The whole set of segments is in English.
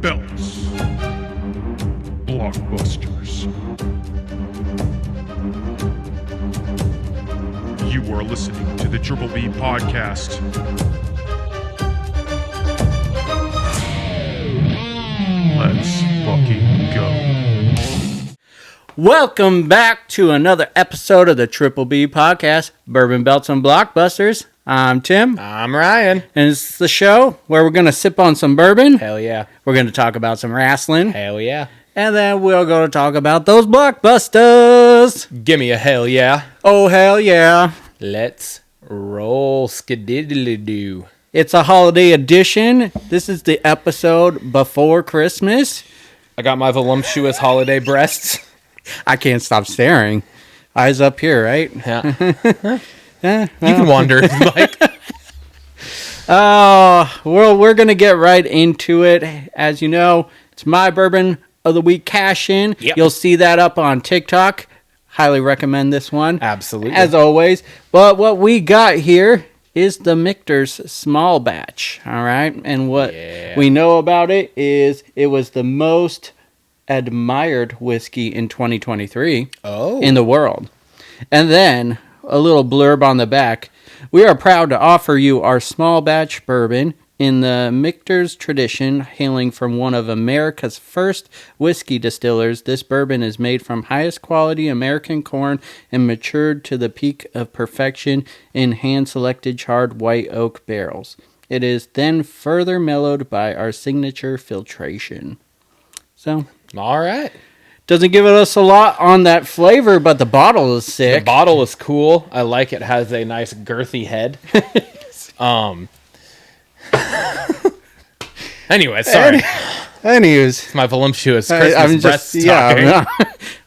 belts. Blockbusters. You are listening to the Triple B Podcast. Let's fucking go. Welcome back to another episode of the Triple B Podcast, Bourbon, Belts, and Blockbusters. I'm Tim. I'm Ryan. And it's the show where we're going to sip on some bourbon. Hell yeah. We're going to talk about some wrestling. Hell yeah. And then we'll go to talk about those Blockbusters. Give me a hell yeah. Oh, hell yeah. Let's roll skididdly-doo. It's a holiday edition. This is the episode before Christmas. I got my voluptuous holiday breasts. I can't stop staring. Eyes up here, right? Yeah. You can wander if you like. Well, we're going to get right into it. As you know, it's my Bourbon of the Week cash-in. Yep. You'll see that up on TikTok. Highly recommend this one. Absolutely. As always. But what we got here is the Michter's Small Batch. All right? And what we know about it is it was the most admired whiskey in 2023 in the world. And then a little blurb on the back. We are proud to offer you our small batch bourbon in the Michter's tradition, hailing from one of America's first whiskey distillers. This bourbon is made from highest quality American corn and matured to the peak of perfection in hand-selected charred white oak barrels. It is then further mellowed by our signature filtration. So, all right. doesn't give us a lot on that flavor, but the bottle is sick. The bottle is cool. I like it. Has a nice girthy head. Anyway, sorry. Anyways, It's my voluptuous Christmas breasts talking. yeah,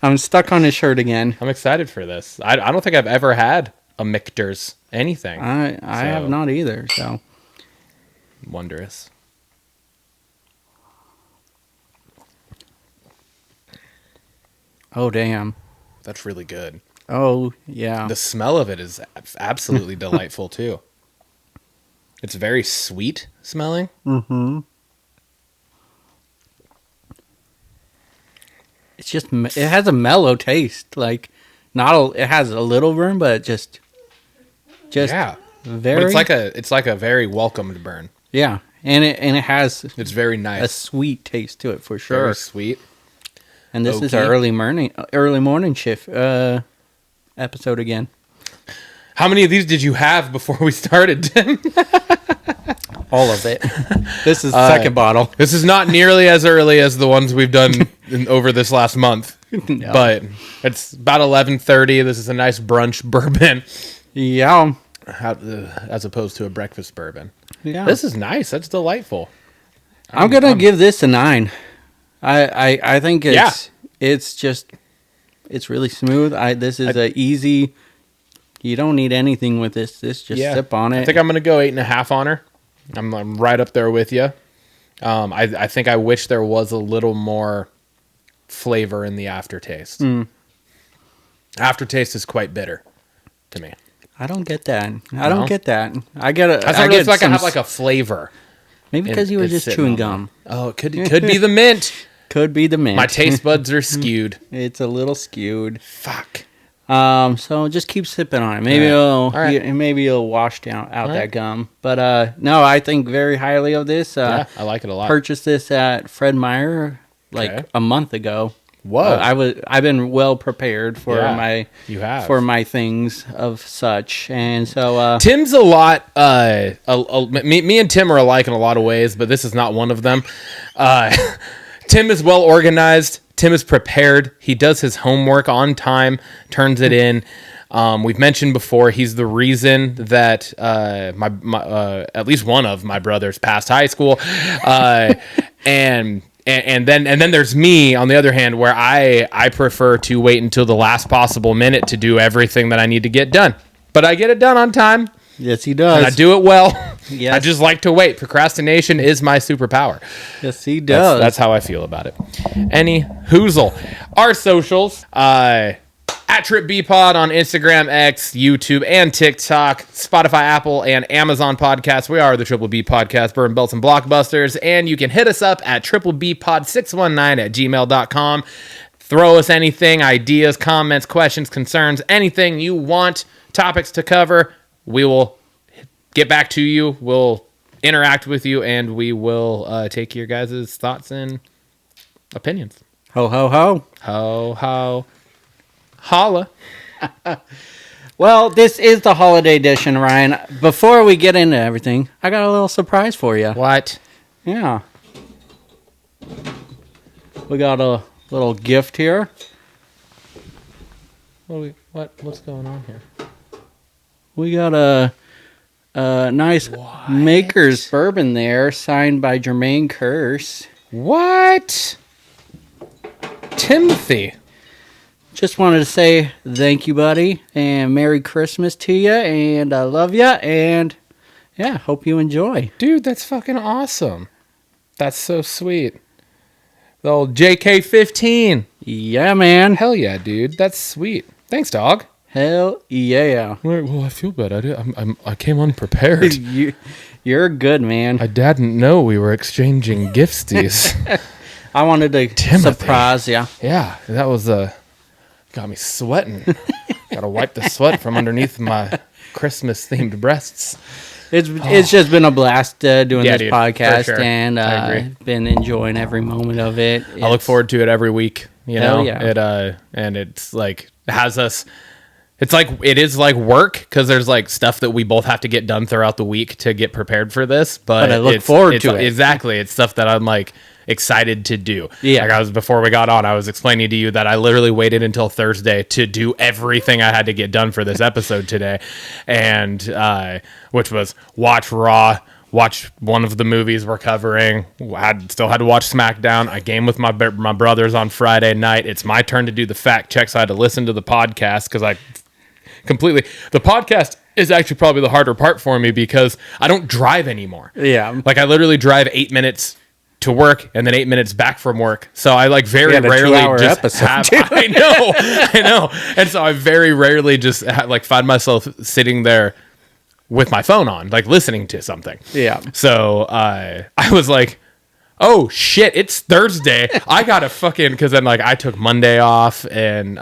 I'm stuck on his shirt again. I'm excited for this. I don't think I've ever had a Michter's anything. I have not either, so. Wondrous. Oh, damn. That's really good. Oh, yeah. The smell of it is absolutely delightful, too. It's very sweet smelling. Mm-hmm. It's just, it has a mellow taste. Like, it has a little burn, but just Yeah. very. But it's like a very welcomed burn. Yeah. And it has It's very nice. a sweet taste to it for sure. Very sweet. And this is our early morning shift episode again. How many of these did you have before we started, Tim? All of it. This is the second bottle. This is not nearly as early as the ones we've done over this last month. No. But it's about 11:30. This is a nice brunch bourbon. Yeah. As opposed to a breakfast bourbon. Yeah. This is nice. That's delightful. I'm gonna give this a 9. I think it's really smooth. This is a easy. You don't need anything with this. Just sip on it. I think I'm gonna go 8.5 on her. I'm right up there with you. I think I wish there was a little more flavor in the aftertaste. Aftertaste is quite bitter to me. I don't get that. I don't get that. I get it. I get like I have like a flavor. Maybe because you were just chewing gum. Oh, it could be the mint. Could be the mint. My taste buds are skewed. It's a little skewed. Fuck. So just keep sipping on it. Maybe maybe it'll wash out that gum. But no, I think very highly of this. I like it a lot. Purchased this at Fred Meyer a month ago. Whoa. I've been well prepared for my things of such, and so Tim's a lot. Me and Tim are alike in a lot of ways, but this is not one of them. Tim is well organized. Tim is prepared. He does his homework on time, turns it in. We've mentioned before he's the reason that my at least one of my brothers passed high school, and then there's me on the other hand, where I prefer to wait until the last possible minute to do everything that I need to get done, but I get it done on time. Yes, he does. And I do it well. Yes. I just like to wait. Procrastination is my superpower. Yes, he does. That's how I feel about it. Any hoozle. Our socials. At TripBpod on Instagram, X, YouTube, and TikTok, Spotify, Apple, and Amazon podcasts. We are the Triple B Podcast, Bourbon, Belts, and Blockbusters. And you can hit us up at triplebpod619@gmail.com. Throw us anything, ideas, comments, questions, concerns, anything you want, topics to cover. We will get back to you. We'll interact with you, and we will take your guys' thoughts and opinions. Ho, ho, ho. Ho, ho. Holla. Well, this is the holiday edition, Ryan. Before we get into everything, I got a little surprise for you. What? Yeah. We got a little gift here. What's going on here? We got a nice Maker's Bourbon there, signed by Jermaine Curse. What? Timothy. Just wanted to say thank you, buddy, and Merry Christmas to you, and I love you, and yeah, hope you enjoy. Dude, that's fucking awesome. That's so sweet. The old JK15. Yeah, man. Hell yeah, dude. That's sweet. Thanks, dog. Hell yeah. Well, I feel bad. I came unprepared. You're good, man. I didn't know we were exchanging gifts. I wanted to surprise you. Yeah, that was got me sweating. Gotta wipe the sweat from underneath my Christmas-themed breasts. It's just been a blast doing this podcast, for sure. and I've been enjoying every moment of it. I look forward to it every week. You know, yeah. And it's like has us. It's like it is like work because there's like stuff that we both have to get done throughout the week to get prepared for this. But I look forward to it. Exactly, it's stuff that I'm like excited to do. Yeah. Like before we got on, I was explaining to you that I literally waited until Thursday to do everything I had to get done for this episode today, and which was watch Raw, watch one of the movies we're covering. Still had to watch SmackDown. I game with my brothers on Friday night. It's my turn to do the fact check, so I had to listen to the podcast because the podcast is actually probably the harder part for me because I don't drive anymore. Yeah. Like I literally drive 8 minutes to work and then 8 minutes back from work. So I like very rarely just have, I know. And so I very rarely just like find myself sitting there with my phone on, like listening to something. Yeah. So I was like, oh shit, it's Thursday. I gotta because then like I took Monday off and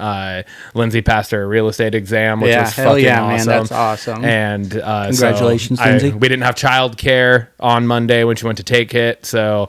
Lindsay passed her real estate exam, which was fucking awesome. Man, that's awesome. And congratulations, Lindsay. We didn't have childcare on Monday when she went to take it, so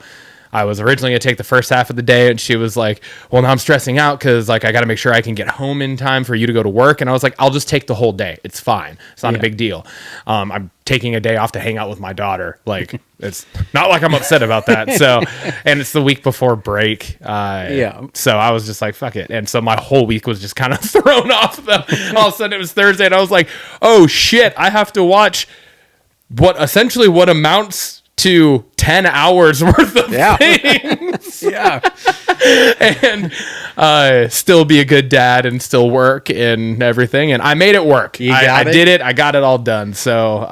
I was originally going to take the first half of the day, and she was like, well, now I'm stressing out because like I got to make sure I can get home in time for you to go to work. And I was like, I'll just take the whole day. It's fine. It's not a big deal. I'm taking a day off to hang out with my daughter. Like, it's not like I'm upset about that. So, and it's the week before break. So I was just like, fuck it. And so my whole week was just kind of thrown off. All of a sudden it was Thursday, and I was like, oh shit, I have to watch what amounts to 10 hours worth of things. And still be a good dad and still work and everything. And I made it work. I did it. I got it all done. So,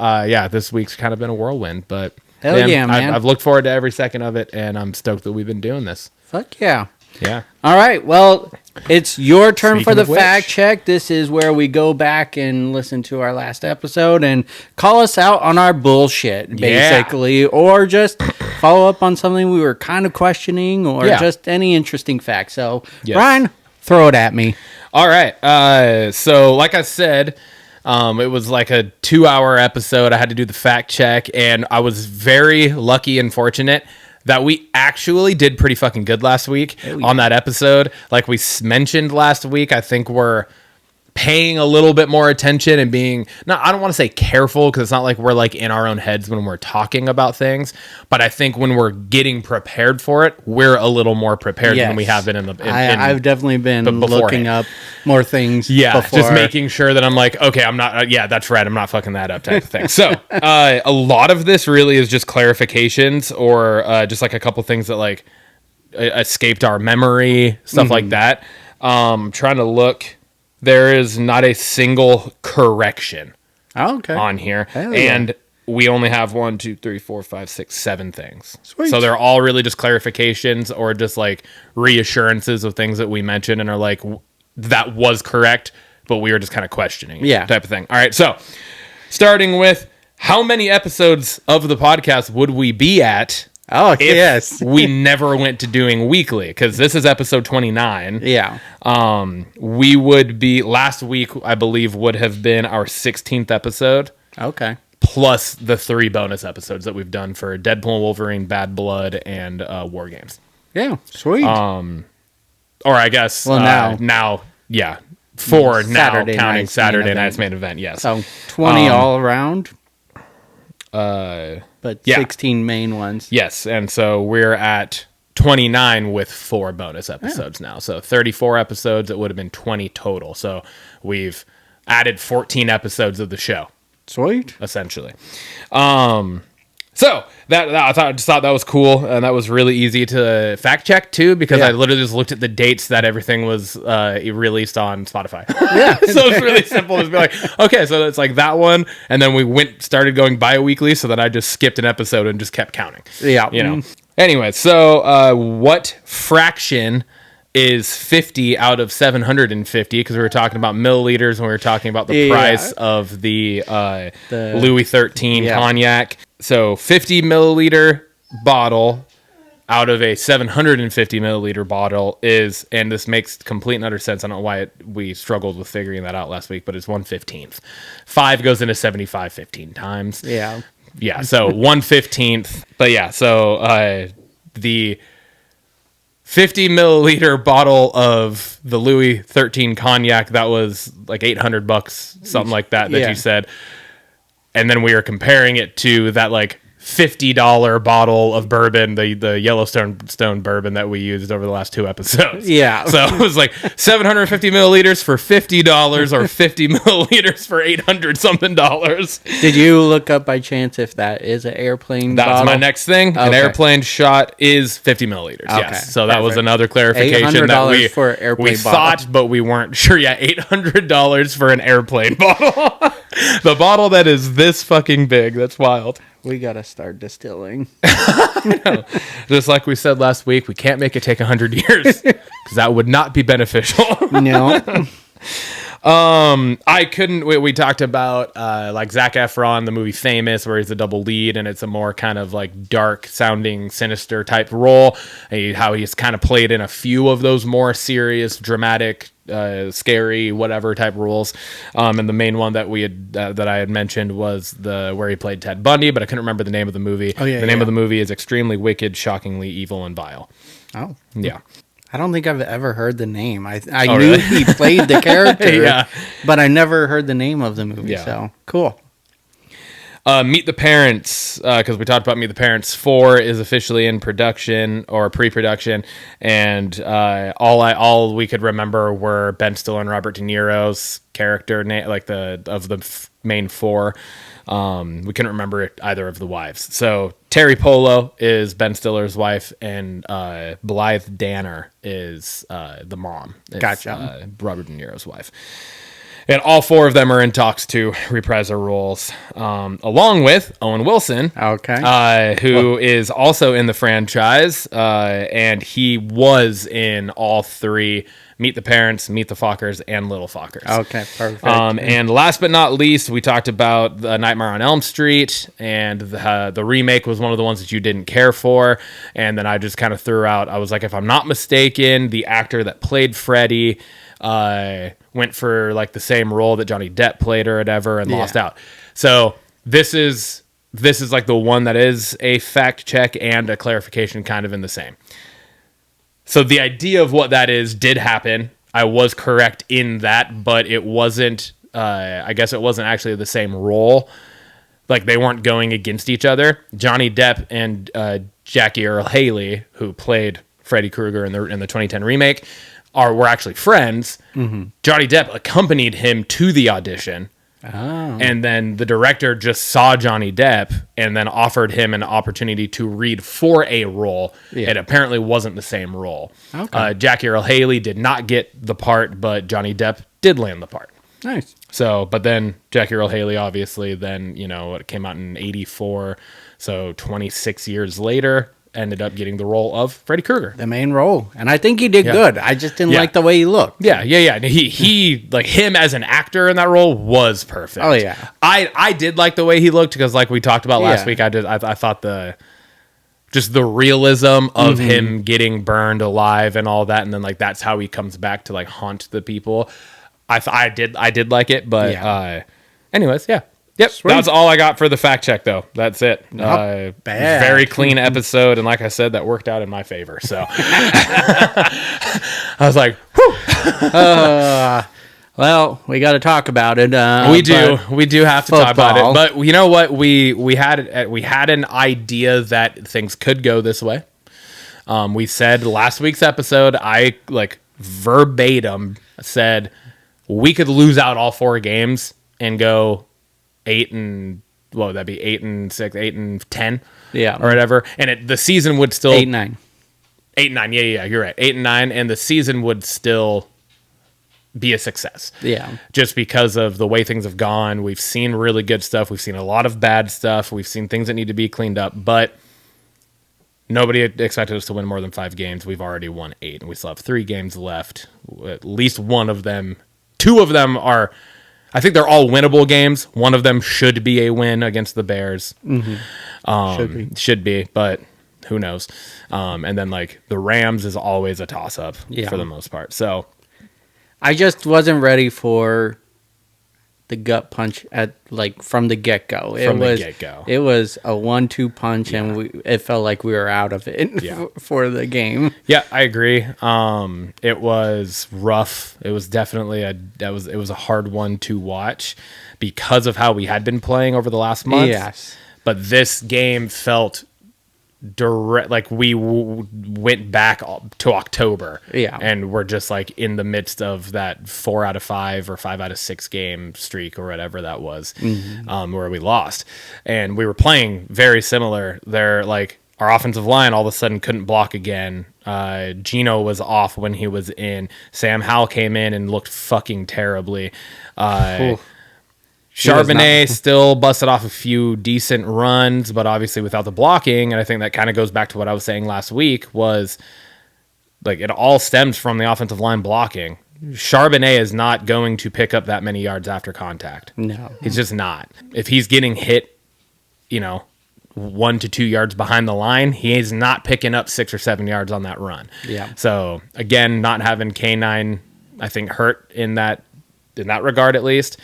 this week's kind of been a whirlwind. But Hell yeah, man. I've looked forward to every second of it, and I'm stoked that we've been doing this. Fuck yeah. Yeah. All right. Well, it's your turn for the Speaking of fact which. check. This is where we go back and listen to our last episode and call us out on our bullshit, basically, or just follow up on something we were kind of questioning, or just any interesting fact. So, Brian, throw it at me. All right. So, like I said, it was like a 2-hour episode. I had to do the fact check, and I was very lucky and fortunate that we actually did pretty fucking good last week on that episode. Like we mentioned last week, I think we're paying a little bit more attention and being, I don't want to say careful, because it's not like we're like in our own heads when we're talking about things, but I think when we're getting prepared for it, we're a little more prepared than we have been I've definitely been looking up more things before. Just making sure that I'm like, okay, I'm not, that's right, I'm not fucking that up type of thing. So a lot of this really is just clarifications, or just like a couple things that like escaped our memory, stuff like that. Trying to look. There is not a single correction on here. And we only have 1, 2, 3, 4, 5, 6, 7 things. Sweet. So they're all really just clarifications or just like reassurances of things that we mentioned and are like, that was correct, but we were just kind of questioning it, Yeah. type of thing. All right, so starting with how many episodes of the podcast would we be at Oh, if yes. we never went to doing weekly? Because this is episode 29. Yeah. We would be, last week, I believe, would have been our 16th episode, Okay. plus the 3 bonus episodes that we've done for Deadpool and Wolverine, Bad Blood, and War Games. Yeah. Sweet. Or I guess Well, now, yeah, 4 Saturday now counting night's Saturday main night's main event. Yes. So 20 all around, Uh, but yeah. 16 main ones. yes, and so we're at 29 with 4 bonus episodes now. So 34 episodes. It would have been 20 total. So we've added 14 episodes of the show, Sweet. essentially. So that I just thought that was cool, and that was really easy to fact check too, because Yeah. I literally just looked at the dates that everything was released on Spotify. Yeah. So it's really simple to be like, okay, so it's like that one, and then we started going bi-weekly, so that I just skipped an episode and just kept counting. Yeah. You know. Anyway, so what fraction is 50 out of 750? Because we were talking about milliliters when we were talking about the Yeah. price of the Louis XIII Yeah. cognac. So 50 milliliter bottle out of a 750 milliliter bottle is, and this makes complete and utter sense. I don't know why we struggled with figuring that out last week, but it's 1/15. 5 goes into 75 15 times. Yeah. Yeah, so 1/15. But yeah, so the 50 milliliter bottle of the Louis XIII cognac, that was like $800, something like that Yeah. you said. And then we were comparing it to that like $50 bottle of bourbon, the Yellowstone bourbon that we used over the last 2 episodes. Yeah. So it was like 750 milliliters for $50 or 50 milliliters for $800 something dollars. Did you look up by chance if that is an airplane That's bottle? my next thing. An Okay. airplane shot is 50 milliliters. Okay, Yes. So that was perfect. another clarification that $800 for an airplane we bottle. thought, but we weren't sure. Yeah, $800 for an airplane bottle. The bottle that is this fucking big. That's wild. We got to start distilling. Just like we said last week, we can't make it take 100 years because that would not be beneficial. No. I couldn't. We talked about like Zac Efron, the movie Famous, where he's a double lead, and it's a more kind of like dark sounding, sinister type role. How he's kind of played in a few of those more serious, dramatic, scary, whatever type roles. And the main one that we had that I had mentioned was where he played Ted Bundy, but I couldn't remember the name of the movie. Oh, yeah, the name yeah. of the movie is Extremely Wicked, Shockingly Evil, and Vile. Oh. Yeah. I don't think I've ever heard the name. I Oh, knew really? he played the character, Yeah. but I never heard the name of the movie. Yeah. So cool. Meet the Parents, because we talked about Meet the Parents 4 is officially in production or pre-production, and all we could remember were Ben Stiller and Robert De Niro's character name, like main 4. We couldn't remember either of the wives. So Terry Polo is Ben Stiller's wife, and Blythe Danner is the mom. It's, Gotcha. Robert De Niro's wife. And all 4 of them are in talks to reprise their roles, along with Owen Wilson, Okay. who is also in the franchise, and he was in all 3, Meet the Parents, Meet the Fockers, and Little Fockers. Okay, perfect. And last but not least, we talked about The Nightmare on Elm Street, and the remake was one of the ones that you didn't care for. And then I just kind of threw out, I was like, if I'm not mistaken, the actor that played Freddy went for like the same role that Johnny Depp played or whatever and lost out. So this is like the one that is a fact check and a clarification kind of in the same. So the idea of what that is did happen. I was correct in that, but it wasn't, I guess it wasn't actually the same role. Like they weren't going against each other. Johnny Depp and Jackie Earle Haley, who played Freddy Krueger in the 2010 remake, were actually friends. Mm-hmm. Johnny Depp accompanied him to the audition. Oh. And then the director just saw Johnny Depp and then offered him an opportunity to read for a role. Yeah. It apparently wasn't the same role. Okay. Jackie Earle Haley did not get the part, but Johnny Depp did land the part. Nice. So, but then Jackie Earle Haley, obviously, then, it came out in 1984. So 26 years later, ended up getting the role of Freddy Krueger. The main role. And I think he did good. I just didn't like the way he looked. Yeah. He like him as an actor in that role was perfect. Oh, yeah. I did like the way he looked because like we talked about last week, I thought the realism of him getting burned alive and all that, and then like that's how he comes back to like haunt the people. I did like it, but anyways, yeah. Yep, Sweet. That's all I got for the fact check, though. That's it. Bad. Very clean episode, and like I said, that worked out in my favor. So I was like, whew. Well, we got to talk about it. We do have to talk about it. But you know what? We had an idea that things could go this way. We said last week's episode, I like verbatim said we could lose out all 4 games and go 8-6, 8-10, yeah, or whatever, and the season would still 8-9. 8-9, yeah, you're right, 8-9, and the season would still be a success. Yeah, just because of the way things have gone. We've seen really good stuff. We've seen a lot of bad stuff. We've seen things that need to be cleaned up, but nobody expected us to win more than 5 games. We've already won 8, and we still have 3 games left. At least one of them, 2 of them are. I think they're all winnable games. One of them should be a win against the Bears. Should be, but who knows? And then like the Rams is always a toss-up for the most part. So I just wasn't ready for the gut punch from the get-go. It was a 1-2 punch, and it felt like we were out of it for the game. Yeah, I agree. It was rough. It was definitely it was a hard one to watch because of how we had been playing over the last month. Yes. But this game felt direct, like we went back to October, and we're just like in the midst of that 4 out of 5 or 5 out of 6 game streak or whatever that was, where we lost, and we were playing very similar. They're like our offensive line all of a sudden couldn't block again. Gino was off when he was in. Sam Howell came in and looked fucking terribly. Charbonnet still busted off a few decent runs, but obviously without the blocking, and I think that kind of goes back to what I was saying last week, was like it all stems from the offensive line blocking. Charbonnet is not going to pick up that many yards after contact. No. He's just not. If he's getting hit, 1 to 2 yards behind the line, he is not picking up 6 or 7 yards on that run. Yeah. So again, not having K9, I think, hurt in that regard at least.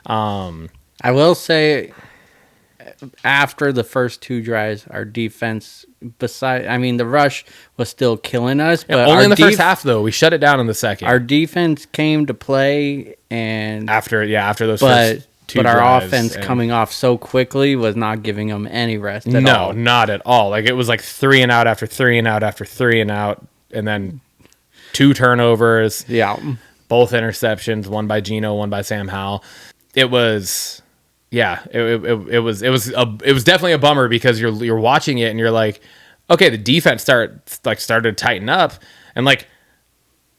I will say, after the first 2 drives, our defense, the rush was still killing us. But only in the first half, though. We shut it down in the second. Our defense came to play, and after those first 2 but our drives, offense coming off so quickly was not giving them any rest at all. No, not at all. Like it was like 3 and out after 3 and out after 3 and out, and then 2 turnovers. Yeah, both interceptions, one by Gino, one by Sam Howell. It was, it was definitely a bummer because you're watching it and you're like, okay, the defense started to tighten up, and like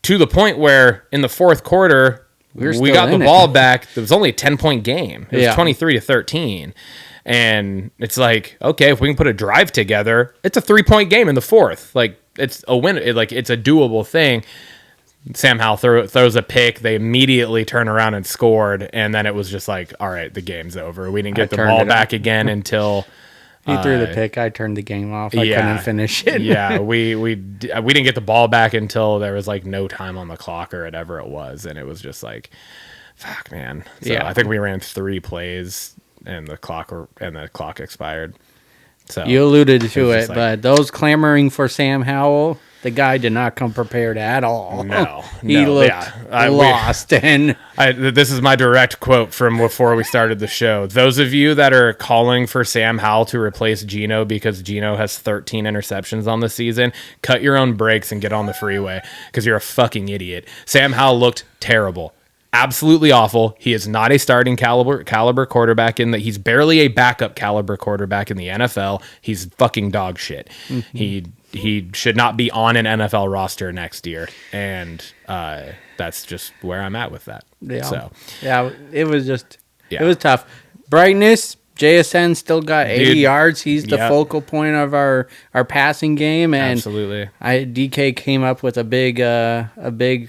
to the point where in the fourth quarter we got the ball back. It was only a 10-point game. It was 23-13, and it's like, okay, if we can put a drive together, it's a 3-point game in the fourth. Like it's a win. It's a doable thing. Sam Howell throws a pick. They immediately turn around and scored, and then it was just like, all right, the game's over. We didn't get the ball back again until he threw the pick. I turned the game off. I couldn't finish it. we didn't get the ball back until there was like no time on the clock or whatever it was, and it was just like, fuck, man. So I think we ran 3 plays, and the clock expired. So you alluded to it, but those clamoring for Sam Howell, the guy did not come prepared at all. No, he looked lost. And this is my direct quote from before we started the show. Those of you that are calling for Sam Howell to replace Gino because Gino has 13 interceptions on the season, cut your own brakes and get on the freeway because you're a fucking idiot. Sam Howell looked terrible. Absolutely awful. He is not a starting caliber quarterback in that. He's barely a backup caliber quarterback in the NFL. He's fucking dog shit. Mm-hmm. He should not be on an NFL roster next year, and that's just where I'm at with that. Yeah. So it was just it was tough. Brightness, JSN still got 80 Dude, yards. He's the yep. focal point of our passing game, and Absolutely. DK came up with a big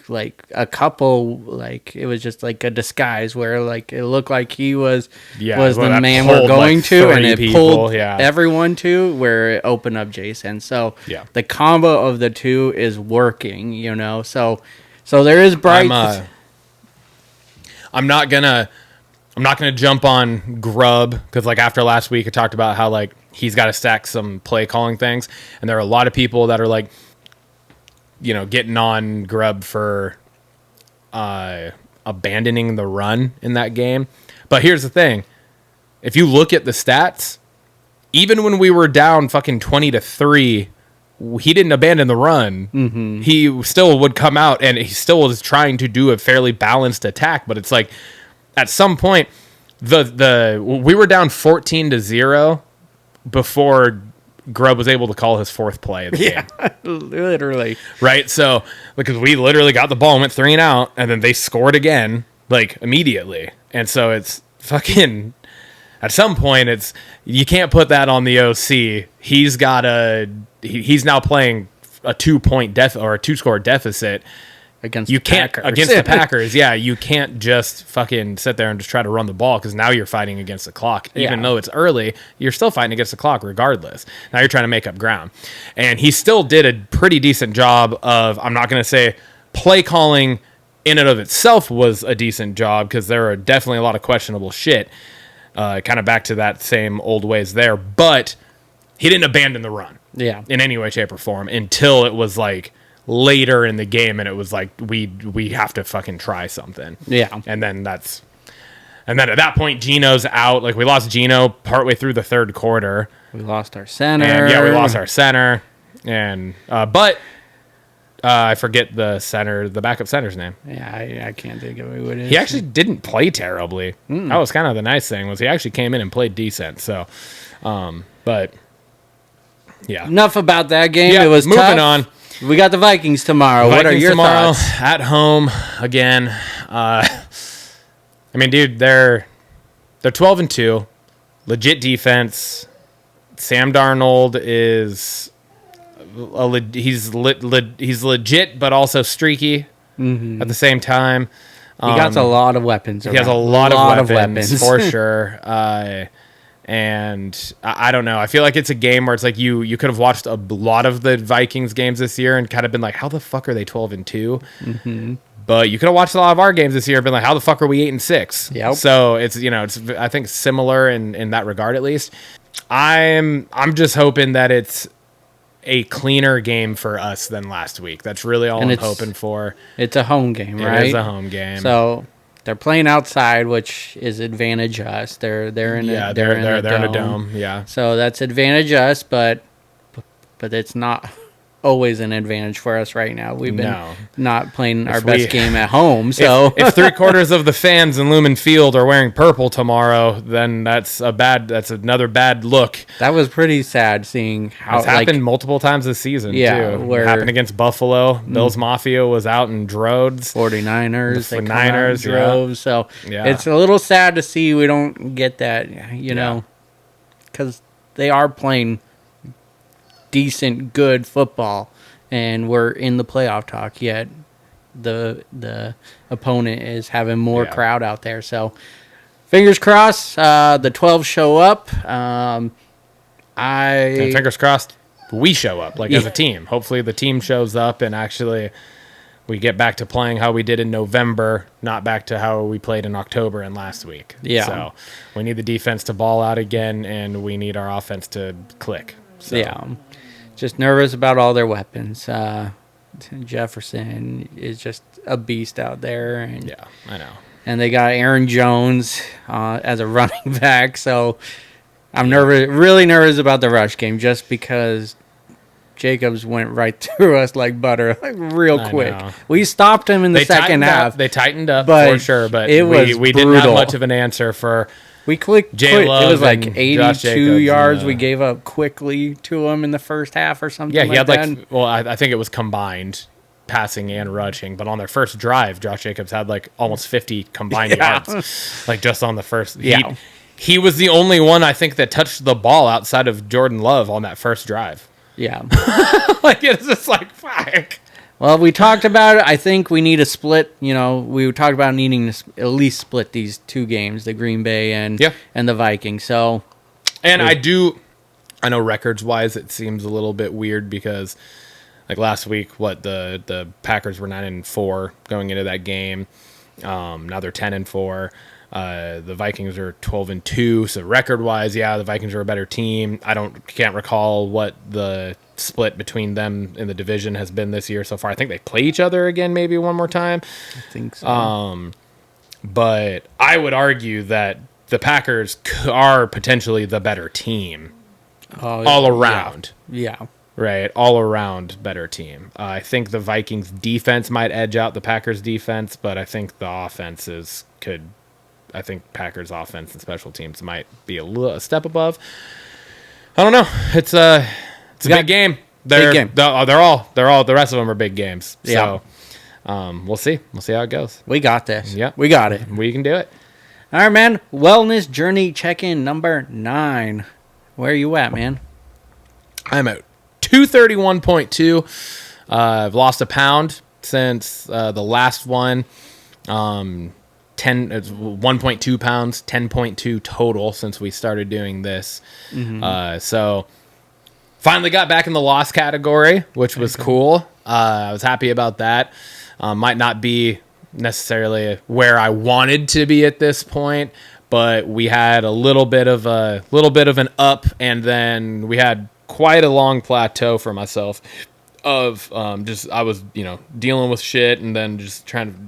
like a couple, like it was just like a disguise where like it looked like he was the man we're going to, and it pulled everyone to where it opened up Jason. So the combo of the two is working, you know. So there is bright. I'm not gonna jump on Grubb because like after last week I talked about how like he's got to stack some play calling things, and there are a lot of people that are like, you know, getting on Grubb for abandoning the run in that game. But here's the thing: if you look at the stats, even when we were down fucking 20-3, he didn't abandon the run. Mm-hmm. He still would come out and he still was trying to do a fairly balanced attack. But it's like, at some point, we were down 14-0 before Grubb was able to call his fourth play of the game. Literally. Right? So, because we literally got the ball and went 3 and out, and then they scored again, like, immediately. And so it's fucking... At some point, it's you can't put that on the OC. He's now playing a 2-point or a 2-score deficit. Against the Packers. Yeah, you can't just fucking sit there and just try to run the ball because now you're fighting against the clock. Even though it's early, you're still fighting against the clock regardless. Now you're trying to make up ground. And he still did a pretty decent job of, I'm not going to say play calling in and of itself was a decent job because there are definitely a lot of questionable shit. Kind of back to that same old ways there. But he didn't abandon the run. Yeah. In any way, shape, or form until it was like later in the game, and it was like we have to fucking try something. Yeah. And then at that point Gino's out. Like we lost Gino partway through the third quarter. We lost our center. And, we lost our center. And but I forget the backup center's name. Yeah, I can't think of what it is. He actually didn't play terribly. That was kind of the nice thing, was he actually came in and played decent. So but yeah. Enough about that game. Yeah, it was moving tough. on. We got the Vikings tomorrow. What are your thoughts? At home again. I mean, dude, they're 12-2, legit defense. Sam Darnold is he's legit, but also streaky at the same time. He got a lot of weapons. He has a lot of weapons for sure. And I don't know. I feel like it's a game where it's like you could have watched a lot of the Vikings games this year and kind of been like, how the fuck are they 12-2? Mm-hmm. But you could have watched a lot of our games this year and been like, how the fuck are we 8-6? Yep. So it's, it's I think similar in that regard at least. I'm just hoping that it's a cleaner game for us than last week. That's really all I'm hoping for. It's a home game, right? It is a home game. So they're playing outside, which is advantage us. They're in a dome. Yeah. So that's advantage us, but it's not always an advantage for us right now. We've been not playing our best game at home. So if 3/4 of the fans in Lumen Field are wearing purple tomorrow, then that's another bad look. That was pretty sad seeing how it's happened multiple times this season too. Where it happened against Buffalo. Bills Mafia was out in droves. 49ers, the Niners droves. So it's a little sad to see we don't get that, know, because they are playing decent, good football, and we're in the playoff talk, yet the opponent is having more crowd out there. So fingers crossed the 12 show up. And fingers crossed we show up as a team. Hopefully the team shows up and actually we get back to playing how we did in November, not back to how we played in October and last week. So we need the defense to ball out again, and we need our offense to click. So. Just nervous about all their weapons. Jefferson is just a beast out there. And, I know. And they got Aaron Jones as a running back. So I'm really nervous about the rush game just because Jacobs went right through us like butter, real quick. We stopped him in the second half. They tightened up for sure, but we didn't have much of an answer for... We clicked. It was like 82 yards. And, we gave up quickly to him in the first half or something. Yeah, he had I think it was combined passing and rushing. But on their first drive, Josh Jacobs had almost 50 combined yards, just on the first. He was the only one I think that touched the ball outside of Jordan Love on that first drive. Yeah. Like, it's just like, fuck. Well, we talked about it. I think we need a split. You know, we talked about needing to at least split these two games, the Green Bay and the Vikings. So, and I know records-wise it seems a little bit weird because, like last week, the Packers were 9-4 going into that game. Now they're 10-4. The Vikings are 12-2. So record-wise, the Vikings are a better team. Can't recall what the split between them in the division has been this year so far. I think they play each other again maybe one more time. I think so. But I would argue that the Packers are potentially the better team all around. Yeah. Right, all around better team. I think the Vikings defense might edge out the Packers defense, but I think the offenses could. I think Packers offense and special teams might be a step above. I don't know. It's a big game. Big game. They're all. The rest of them are big games. Yeah. So, we'll see. We'll see how it goes. We got this. Yeah, we got it. We can do it. All right, man. Wellness journey check-in number 9. Where are you at, man? I'm at 231.2. I've lost a pound since the last one. 1.2 pounds, 10.2 total since we started doing this. Mm-hmm. So finally got back in the loss category, which was cool. I was happy about that. Might not be necessarily where I wanted to be at this point, but we had a little bit of an up, and then we had quite a long plateau for myself of I was dealing with shit, and then just trying to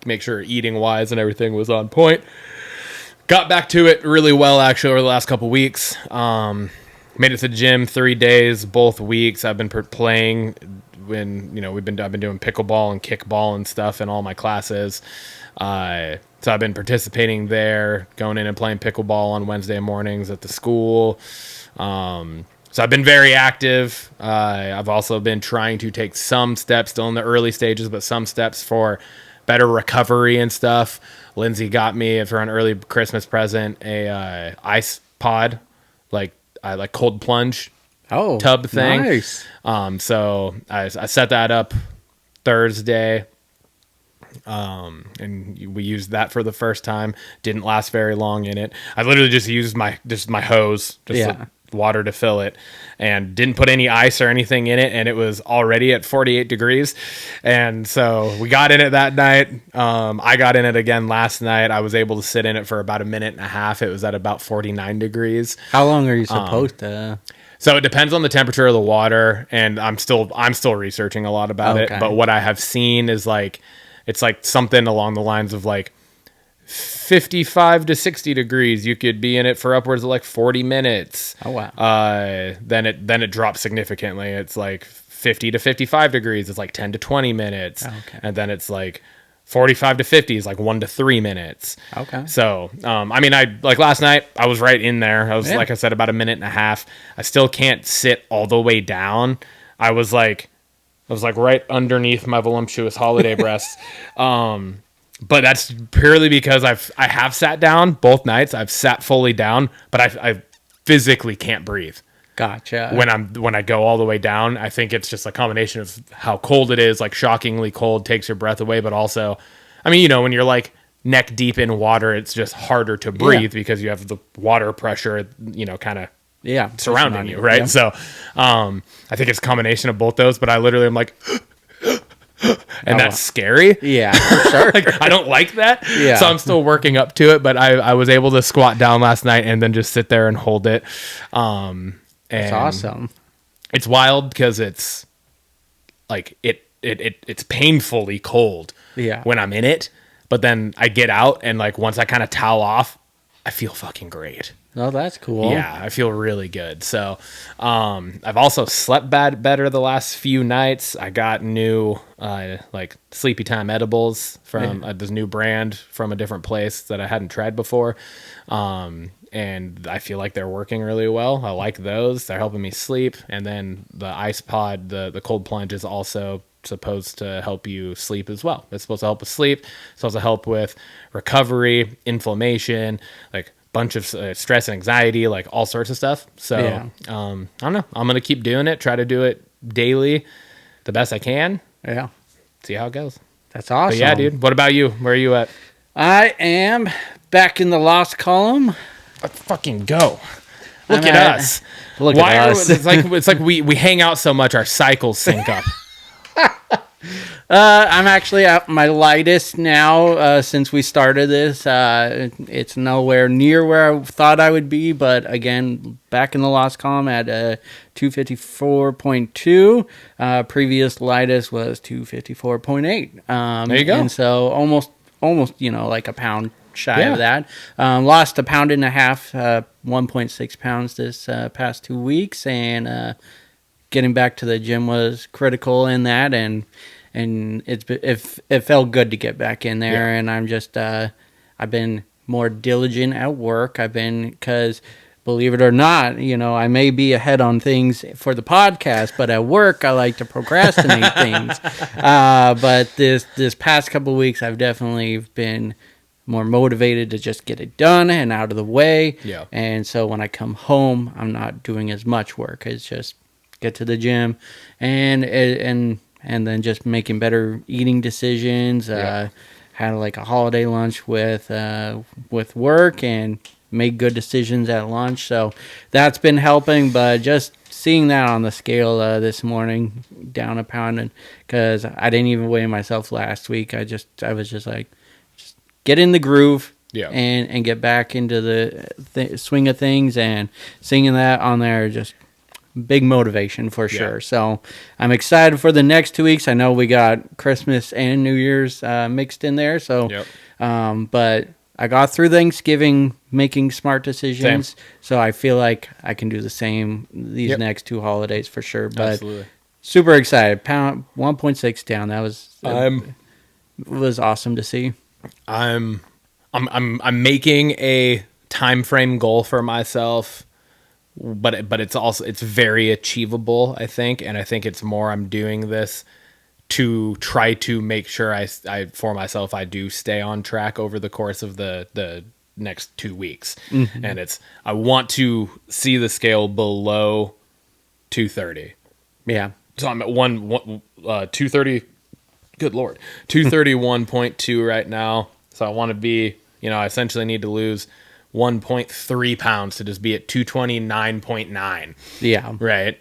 make sure eating wise and everything was on point. Got back to it really well actually over the last couple weeks. Made it to the gym 3 days both weeks. I've been playing when I've been doing pickleball and kickball and stuff in all my classes. So I've been participating there, going in and playing pickleball on Wednesday mornings at the school. So I've been very active. I've also been trying to take some steps, still in the early stages, but some steps for better recovery and stuff. Lindsay got me for an early Christmas present a ice pod, like cold plunge tub thing. Nice. So I set that up Thursday, and we used that for the first time. Didn't last very long in it. I literally just used my hose, water to fill it, and didn't put any ice or anything in it, and it was already at 48 degrees. And so we got in it that night. I got in it again last night. I was able to sit in it for about a minute and a half. It was at about 49 degrees. How long are you supposed to? So it depends on the temperature of the water, and I'm still researching a lot about it. But what I have seen is it's like something along the lines of 55 to 60 degrees. You could be in it for upwards of 40 minutes. Oh wow. Then it drops significantly. It's 50 to 55 degrees. It's 10 to 20 minutes. Okay. And then it's 45 to 50 is 1 to 3 minutes. Okay. So, I last night I was right in there. I was, like I said, about a minute and a half. I still can't sit all the way down. I was right underneath my voluptuous holiday breasts. But that's purely because I have sat down both nights. I've sat fully down, but I physically can't breathe. Gotcha. When I go all the way down, I think it's just a combination of how cold it is, shockingly cold, takes your breath away, but also, when you're neck deep in water, it's just harder to breathe because you have the water pressure, kind of surrounding you, right? Yeah. So I think it's a combination of both those, but I literally am and that's scary. Yeah, for sure. I don't like that. Yeah. So I'm still working up to it, but I was able to squat down last night and then just sit there and hold it. That's awesome. It's wild because it's it's painfully cold when I'm in it, but then I get out and once I kind of towel off, I feel fucking great. Oh, that's cool. Yeah, I feel really good. So, I've also slept better the last few nights. I got new Sleepy Time edibles from this new brand from a different place that I hadn't tried before. And I feel like they're working really well. I like those. They're helping me sleep. And then the ice pod, the cold plunge, is also supposed to help you sleep as well. It's supposed to help with sleep. It's supposed to help with recovery, inflammation, bunch of stress and anxiety, like all sorts of stuff. So Yeah. I don't know. I'm gonna keep doing it. Try to do it daily, the best I can. Yeah. See how it goes. That's awesome. But yeah, dude. What about you? Where are you at? I am back in the lost column. Let's fucking go. Look I'm at at- us. Look Why at are us. it's like we hang out so much our cycles sync up. I'm actually at my lightest now since we started this. It's nowhere near where I thought I would be, but again, back in the lost column at 254.2. Previous lightest was 254.8. There you go. And so almost, like a pound shy Yeah. of that. Lost a pound and a half, 1.6 pounds this past 2 weeks, and getting back to the gym was critical in that, and it felt good to get back in there. Yeah. And I'm just I've been more diligent at work. Because believe it or not, I may be ahead on things for the podcast, but at work I like to procrastinate things. But this past couple of weeks I've definitely been more motivated to just get it done and out of the way. Yeah. And so when I come home, I'm not doing as much work. It's just get to the gym and then just making better eating decisions. Yeah. Had like a holiday lunch with work and made good decisions at lunch. So that's been helping, but just seeing that on the scale this morning, down a pound, because I didn't even weigh myself last week. I was just like, just get in the groove. Yeah. And get back into the swing of things, and seeing that on there just big motivation for sure. So I'm excited for the next 2 weeks. I know we got Christmas and New Year's mixed in there. So, but I got through Thanksgiving making smart decisions. Same. So I feel like I can do the same these next two holidays for sure. But Absolutely. super excited. Pound 1.6 down. That was was awesome to see. I'm making a time frame goal for myself, but it's very achievable, I think, and I think it's more I'm doing this to try to make sure I for myself I do stay on track over the course of the next 2 weeks. Mm-hmm. And I want to see the scale below 230. Yeah. So I'm at 230. Good Lord, 231.2 right now. So I want to be, I essentially need to lose 1.3 pounds to just be at 229.9. Yeah. Right.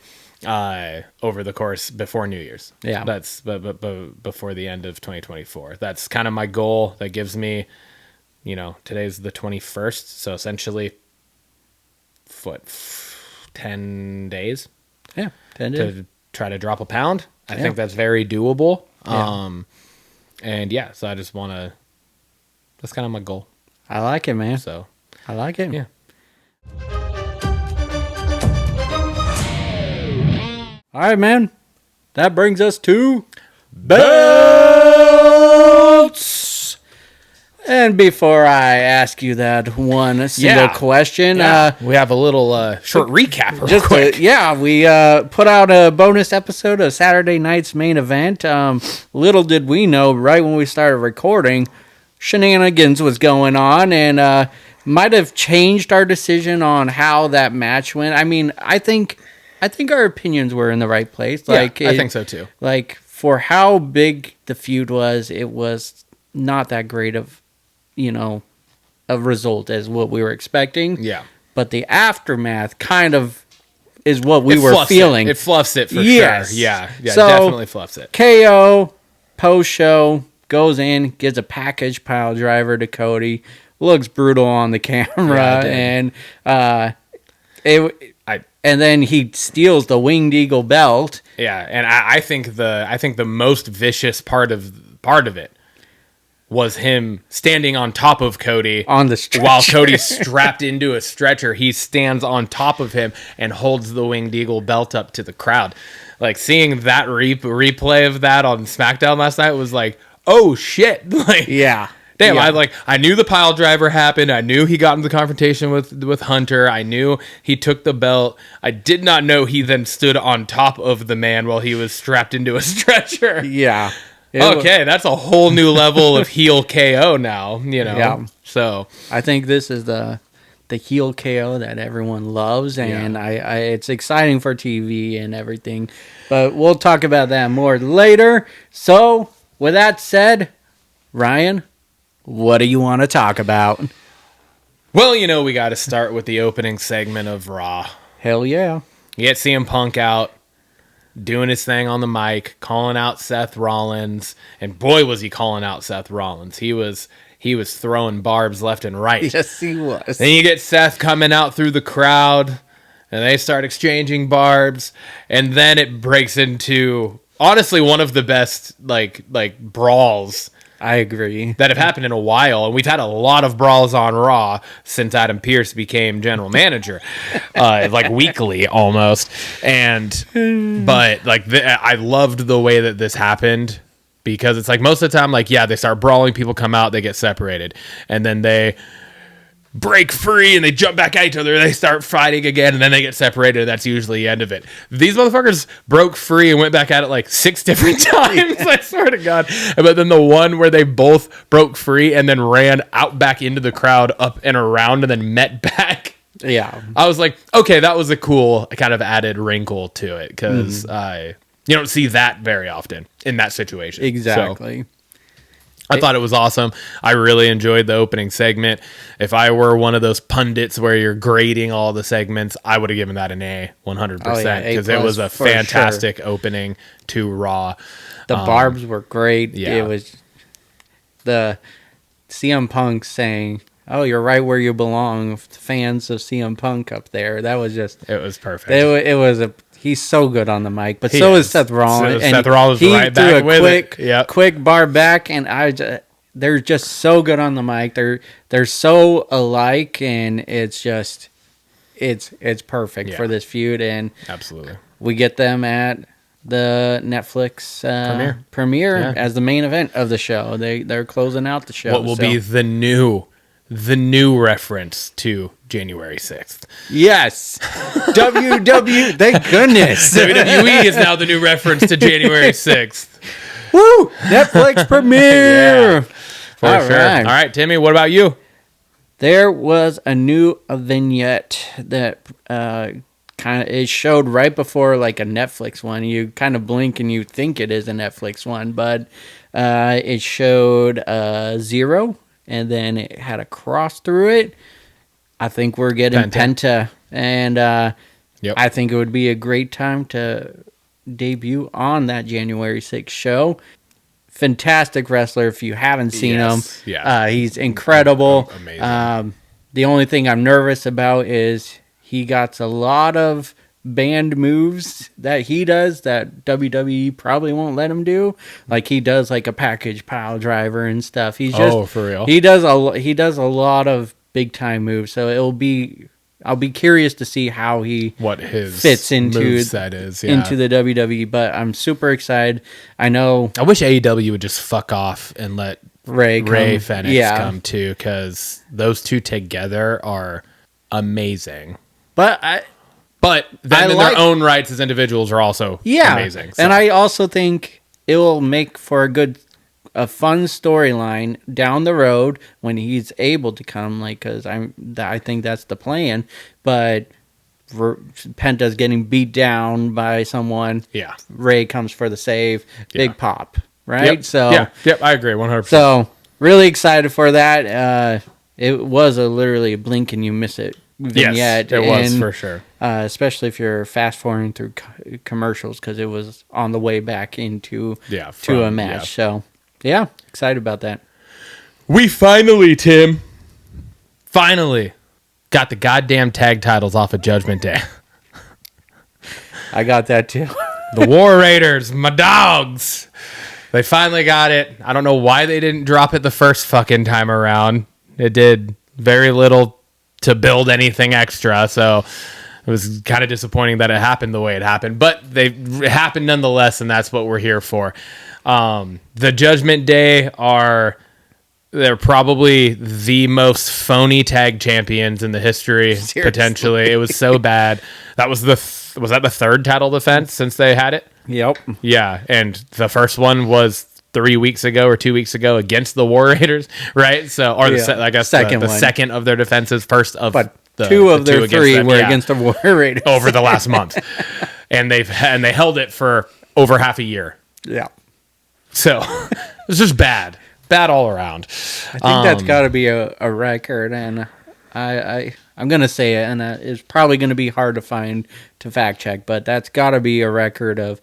Over the course before New Year's. Yeah. That's before the end of 2024. That's kind of my goal. That gives me, today's the 21st. So essentially, 10 days? Yeah. 10 days. To try to drop a pound. I think that's very doable. Yeah. So I just want to, that's kind of my goal. I like it, man. So I like it. Yeah. All right, man. That brings us to belts. And before I ask you that one single question, we have a little short recap real just quick. we put out a bonus episode of Saturday night's main event. Little did we know, right when we started recording, shenanigans was going on, and might have changed our decision on how that match went. I mean, I think our opinions were in the right place. I think so too. Like, for how big the feud was, it was not that great of, a result as what we were expecting. Yeah. But the aftermath kind of is what we were feeling. It fluffs it for Yes. sure. Yeah, So, definitely fluffs it. KO, post-show, goes in, gives a package pile driver to Cody. Looks brutal on the camera. Yeah, and then he steals the Winged Eagle belt. Yeah, and I think the most vicious part of it was him standing on top of Cody On the stretcher. while Cody's strapped into a stretcher. He stands on top of him and holds the Winged Eagle belt up to the crowd. Like, seeing that replay of that on SmackDown last night was like, oh shit! Like, Yeah. damn, Yeah. I knew the pile driver happened. I knew he got into the confrontation with Hunter. I knew he took the belt. I did not know he then stood on top of the man while he was strapped into a stretcher. Yeah. Okay, that's a whole new level of heel KO now, Yeah. So I think this is the the heel KO that everyone loves, and it's exciting for TV and everything. But we'll talk about that more later. So, with that said, Ryan, what do you want to talk about? Well, we got to start with the opening segment of Raw. Hell yeah. You get CM Punk out, doing his thing on the mic, calling out Seth Rollins, and boy was he calling out Seth Rollins. He was throwing barbs left and right. Yes, he was. Then you get Seth coming out through the crowd, and they start exchanging barbs, and then it breaks into honestly one of the best like brawls I agree. that have happened in a while, and we've had a lot of brawls on Raw since Adam Pearce became general manager, like weekly almost. But I loved the way that this happened, because it's like most of the time, they start brawling, people come out, they get separated, and then they break free and they jump back at each other, they start fighting again, and then they get separated, and that's usually the end of it. These motherfuckers broke free and went back at it 6 different times. I swear to God. But then the one where they both broke free and then ran out back into the crowd, up and around, and then met back. Yeah. I was like, okay, that was a cool kind of added wrinkle to it, because you don't see that very often in that situation. Exactly. So, I thought it was awesome. I really enjoyed the opening segment. If I were one of those pundits where you're grading all the segments, I would have given that an A 100%, because it was a fantastic opening to Raw. The barbs were great. Yeah. It was the CM Punk saying, "Oh, you're right where you belong." Fans of CM Punk up there. That was just. It was perfect. It was a. He's so good on the mic, but so is Seth Rollins. So Seth Rollins right back with it. Yep. Quick bar back, and they're just so good on the mic. They're so alike, and it's just it's perfect for this feud. And absolutely, we get them at the Netflix premiere as the main event of the show. They're closing out the show. What will be the new reference to January 6th. Yes. WWE. Thank goodness. WWE is now the new reference to January 6th. Woo! Netflix premiere. For All sure. right. All right, Timmy, what about you? There was a new vignette that it showed right before a Netflix one. You kind of blink and you think it is a Netflix one, but it showed 0. And then it had a cross through it. I think we're getting Penta. And I think it would be a great time to debut on that January 6th show. Fantastic wrestler. If you haven't seen him, he's incredible. Amazing. The only thing I'm nervous about is he got a lot of banned moves that he does that WWE probably won't let him do. He does a package pile driver and stuff. He's just for real. He does a lot of big time moves. So I'll be curious to see how what his fits into moveset is into the WWE. But I'm super excited. I wish AEW would just fuck off and let Ray Fenix come too, because those two together are amazing. But then in their own rights as individuals are also amazing. So. And I also think it will make for a fun storyline down the road when he's able to come, because I think that's the plan. But Penta's getting beat down by someone. Yeah. Ray comes for the save. Big pop, right? Yep, I agree 100%. So really excited for that. It was literally a blink and you miss it vignette. Yes, it was for sure. Especially if you're fast forwarding through commercials, because it was on the way back into to a match. So excited about that. We finally got the goddamn tag titles off of Judgment Day. I got that too. The War Raiders, my dogs. They finally got it. I don't know why they didn't drop it the first fucking time around. It did very little to build anything extra, so it was kind of disappointing that it happened the way it happened, but it happened nonetheless, and that's what we're here for. The Judgment Day they're probably the most phony tag champions in the history. Seriously. Potentially. It was so bad. That was was that the third title defense since they had it? Yep. Yeah, and the first one was 3 weeks ago or 2 weeks ago against the War Raiders, right? So, or I guess the second of their defenses, first of two of their three them, were against the War Raiders over the last month, and they held it for over half a year. Yeah. So it's just bad all around. I think that's got to be a record, and I'm gonna say it, and it's probably gonna be hard to fact check, but that's got to be a record of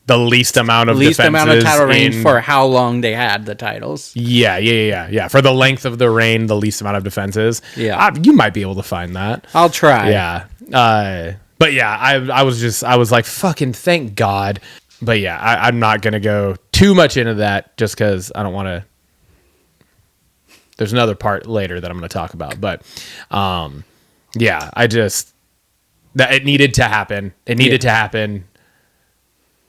the least amount of title reigns for how long they had the titles. Yeah. For the length of the reign, the least amount of defenses. Yeah, you might be able to find that. I'll try. Yeah. But yeah, I was like, fucking thank God. But yeah, I'm not gonna go too much into that just because I don't want to. There's another part later that I'm going to talk about, but yeah, that it needed to happen. It needed to happen.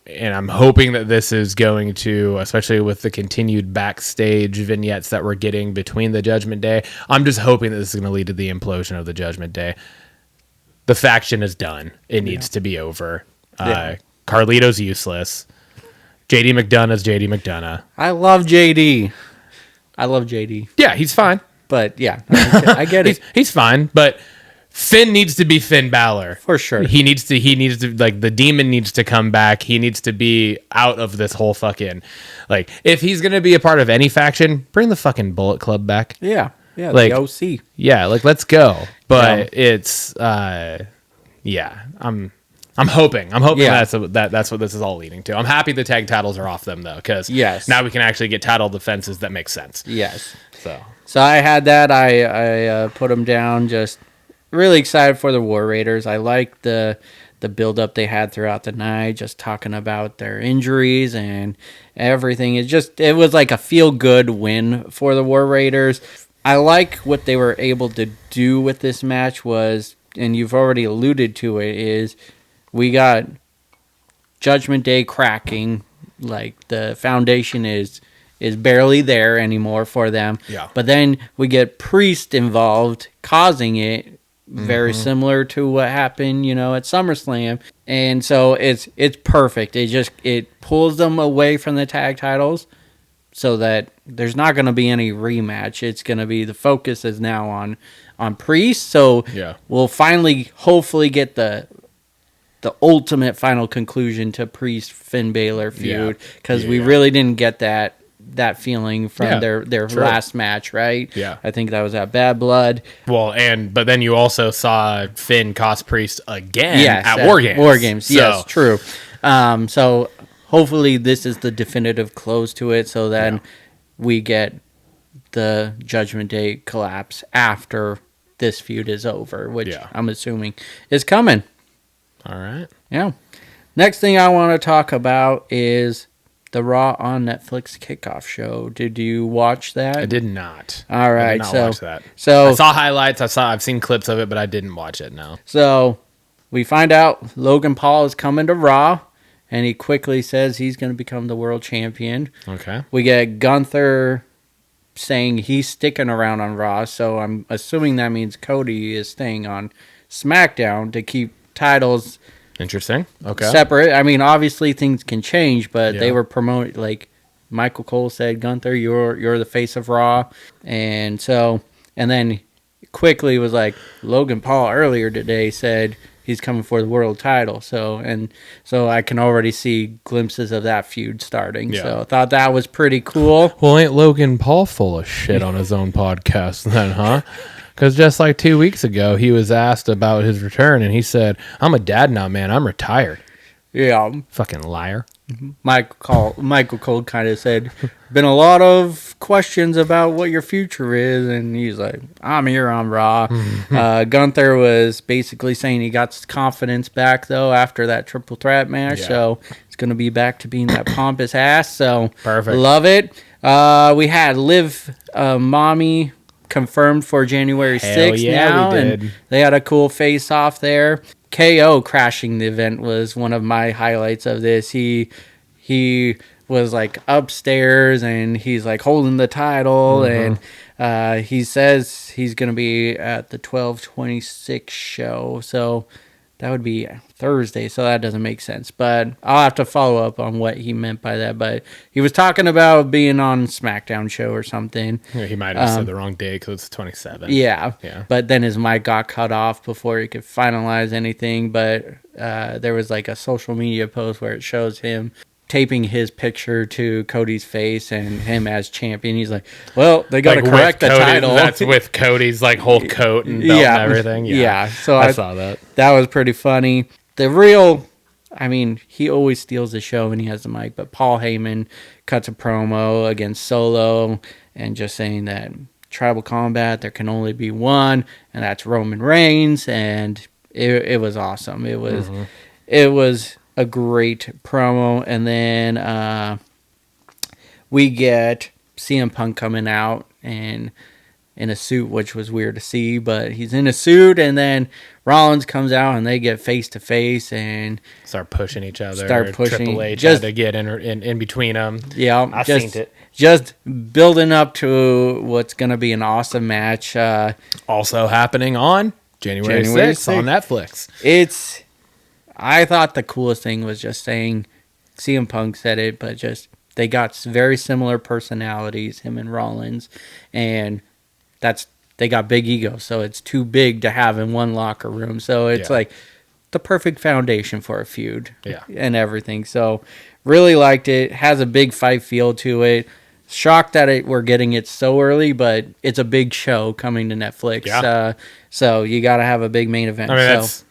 And I'm hoping that this is going to, especially with the continued backstage vignettes that we're getting between the Judgment Day, I'm just hoping that this is going to lead to the implosion of the Judgment Day. The faction is done. It needs to be over. Carlito's useless. JD McDonough's JD McDonough. I love JD. Yeah, he's fine. But yeah, I get it. He's fine, but Finn needs to be Finn Balor. For sure. He needs to like, the demon needs to come back. He needs to be out of this whole fucking, like, if he's going to be a part of any faction, bring the fucking Bullet Club back. Yeah. Yeah. Like, the OC. Yeah. Like, let's go. But it's, yeah, I'm hoping that's what this is all leading to. I'm happy the tag titles are off them though, because now we can actually get title defenses that make sense. Yes. So I had that. I put them down. Just really excited for the War Raiders. I like the build up they had throughout the night, just talking about their injuries and everything. It was like a feel good win for the War Raiders. I like what they were able to do with this match was, and you've already alluded to it, is we got Judgment Day cracking. Like, the foundation is barely there anymore for them. Yeah. But then we get Priest involved, causing it, very similar to what happened, at SummerSlam. And so it's perfect. It pulls them away from the tag titles so that there's not going to be any rematch. It's going to be, the focus is now on Priest. So we'll finally, hopefully, get the ultimate final conclusion to Priest Finn Balor feud, because we really didn't get that feeling from their last match, right? Yeah. I think that was at Bad Blood. Well, but then you also saw Finn cost Priest again at War Games. War Games, yes, true. So hopefully this is the definitive close to it, so then we get the Judgment Day collapse after this feud is over, which I'm assuming is coming. All right. Yeah. Next thing I want to talk about is the Raw on Netflix kickoff show. Did you watch that? I did not. All right. I did not watch that. So I saw highlights. I've seen clips of it, but I didn't watch it. No. So we find out Logan Paul is coming to Raw, and he quickly says he's going to become the world champion. Okay. We get Gunther saying he's sticking around on Raw, so I'm assuming that means Cody is staying on SmackDown to keep titles interesting. Okay. separate. I mean, obviously things can change, but they were promoting, like Michael Cole said, Gunther, you're the face of Raw. And then quickly was like, Logan Paul earlier today said he's coming for the world title. So I can already see glimpses of that feud starting. Yeah. So I thought that was pretty cool. Well, ain't Logan Paul full of shit on his own podcast then, huh? Because just like 2 weeks ago, he was asked about his return, and he said, I'm a dad now, man. I'm retired. Yeah. Fucking liar. Michael Cole kind of said, been a lot of questions about what your future is, and he's like, I'm here on Raw. Gunther was basically saying he got his confidence back, though, after that triple threat match, so he's going to be back to being that pompous ass, so perfect. Love it. We had Liv Mommy confirmed for January 6th now, and they had a cool face-off there. KO crashing the event was one of my highlights of this. He was like upstairs, and he's like holding the title, and he says he's going to be at the 12/26 show. So that would be Thursday, so that doesn't make sense. But I'll have to follow up on what he meant by that. But he was talking about being on SmackDown show or something. Yeah, he might have said the wrong day because it's 27. Yeah. Yeah. But then his mic got cut off before he could finalize anything. But there was like a social media post where it shows him taping his picture to Cody's face and him as champion. He's like, well, they got to correct the title. That's with Cody's like whole coat and belt and everything. Yeah. So I saw that. That was pretty funny. The real, I mean, he always steals the show when he has the mic, but Paul Heyman cuts a promo against Solo and just saying that tribal combat, there can only be one, and that's Roman Reigns. And it was awesome. It was a great promo. And then we get CM Punk coming out and in a suit, which was weird to see, but he's in a suit, and then Rollins comes out and they get face to face and start pushing each other. Triple H just to get in between them. Yeah, I've seen it. Just building up to what's going to be an awesome match. Also happening on January 6th on Netflix. I thought the coolest thing was just saying, CM Punk said it, but just they got very similar personalities, him and Rollins, and they got big egos, so it's too big to have in one locker room. So it's like the perfect foundation for a feud and everything. So really liked it. Has a big fight feel to it. Shocked that we're getting it so early, but it's a big show coming to Netflix. Yeah. So you got to have a big main event. I mean, that's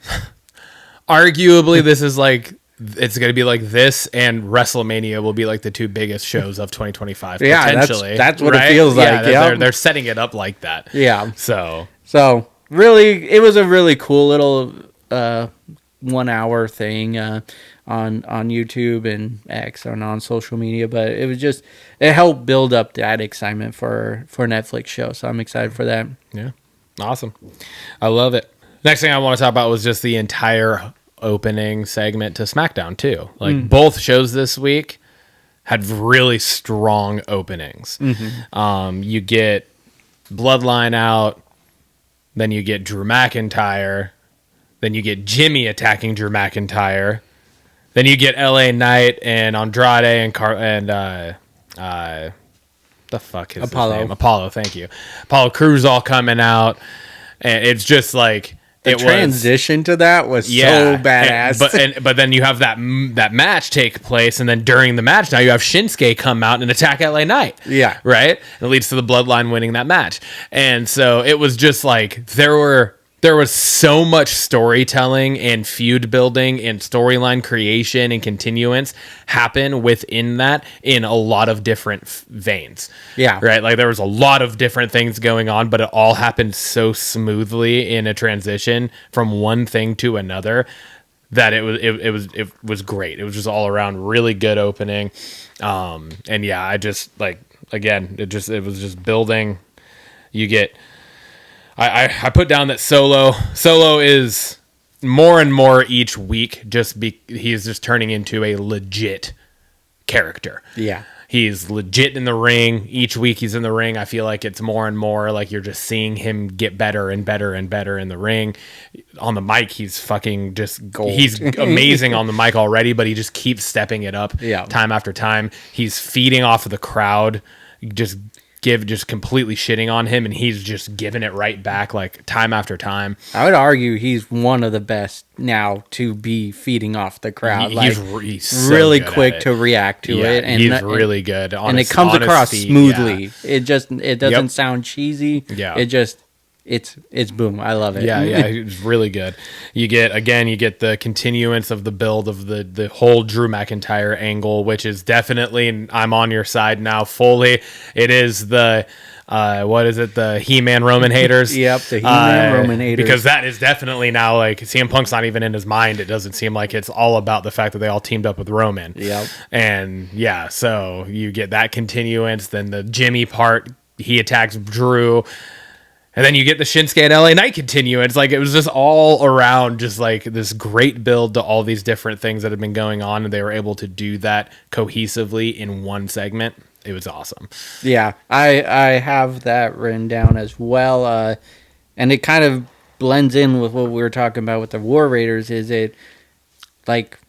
arguably this is like, it's going to be like this, and WrestleMania will be like the two biggest shows of 2025. Yeah, potentially. that's what it feels like. Yeah, they're setting it up like that. Yeah. So really, it was a really cool little 1 hour thing on YouTube and X and on social media, but it helped build up that excitement for Netflix show. So I'm excited for that. Yeah, awesome. I love it. Next thing I want to talk about was just the entire opening segment to SmackDown too. Like both shows this week had really strong openings. You get Bloodline out, then you get Drew McIntyre, then you get Jimmy attacking Drew McIntyre, then you get LA Knight and Andrade and the fuck is Apollo. his name? Apollo, thank you. Apollo Crews all coming out, and it's just like The transition to that was so badass. But then you have that match take place, and then during the match, now you have Shinsuke come out and attack LA Knight. Yeah. Right? It leads to the Bloodline winning that match. And so it was just like there was so much storytelling and feud building and storyline creation and continuance happen within that in a lot of different veins. Yeah. Right? Like there was a lot of different things going on, but it all happened so smoothly in a transition from one thing to another that it was great. It was just all around really good opening. And yeah, I just like, again, it was just building. You get, I put down that Solo is more and more each week. He is just turning into a legit character. Yeah, he's legit in the ring. Each week he's in the ring. I feel like it's more and more like you're just seeing him get better and better and better in the ring. On the mic, he's fucking just gold. He's amazing on the mic already, but he just keeps stepping it up time after time. He's feeding off of the crowd. Just completely shitting on him, and he's just giving it right back like time after time. I would argue he's one of the best now to be feeding off the crowd. He's so really quick to react to it, and he's really good. And it comes across smoothly. Yeah. It doesn't sound cheesy. Yeah, it's boom. I love it. Yeah, it's really good. You get the continuance of the build of the whole Drew McIntyre angle, which is definitely, and I'm on your side now fully. It is the what is it? The He-Man Roman haters. Yep, the He-Man Roman haters. Because that is definitely now like CM Punk's not even in his mind. It doesn't seem like it's all about the fact that they all teamed up with Roman. Yep. And yeah, so you get that continuance. Then the Jimmy part, he attacks Drew. And then you get the Shinsuke and LA Knight continuance. Like, it was just all around just like this great build to all these different things that have been going on. And they were able to do that cohesively in one segment. It was awesome. Yeah, I have that written down as well. And it kind of blends in with what we were talking about with the War Raiders. Is it like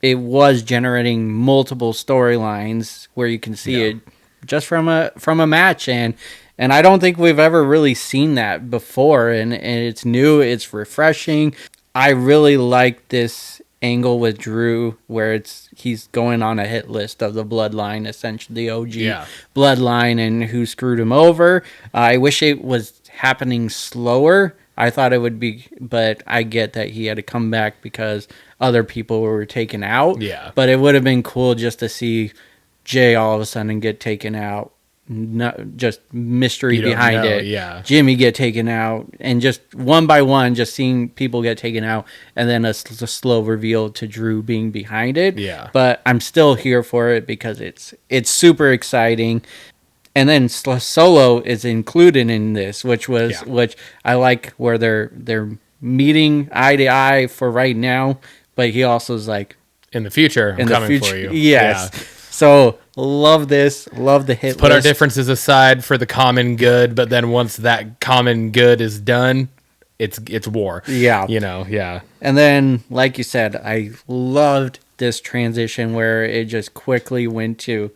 it was generating multiple storylines where you can see it just from a match, and I don't think we've ever really seen that before, and it's new, it's refreshing. I really like this angle with Drew where he's going on a hit list of the bloodline, essentially the OG bloodline, and who screwed him over. I wish it was happening slower. I thought it would be, but I get that he had to come back because other people were taken out. Yeah. But it would have been cool just to see Jay all of a sudden get taken out. Not just mystery behind it. Yeah. Jimmy get taken out, and just one by one, just seeing people get taken out, and then a slow reveal to Drew being behind it. Yeah. But I'm still here for it because it's super exciting. And then Solo is included in this, which I like, where they're meeting eye to eye for right now, but he also is like, in the future, I'm coming for you. Yes. Yeah. So love this. Love the hit Let's put list. our differences aside for the common good, but then once that common good is done, it's war. Yeah. Yeah. And then, like you said, I loved this transition where it just quickly went to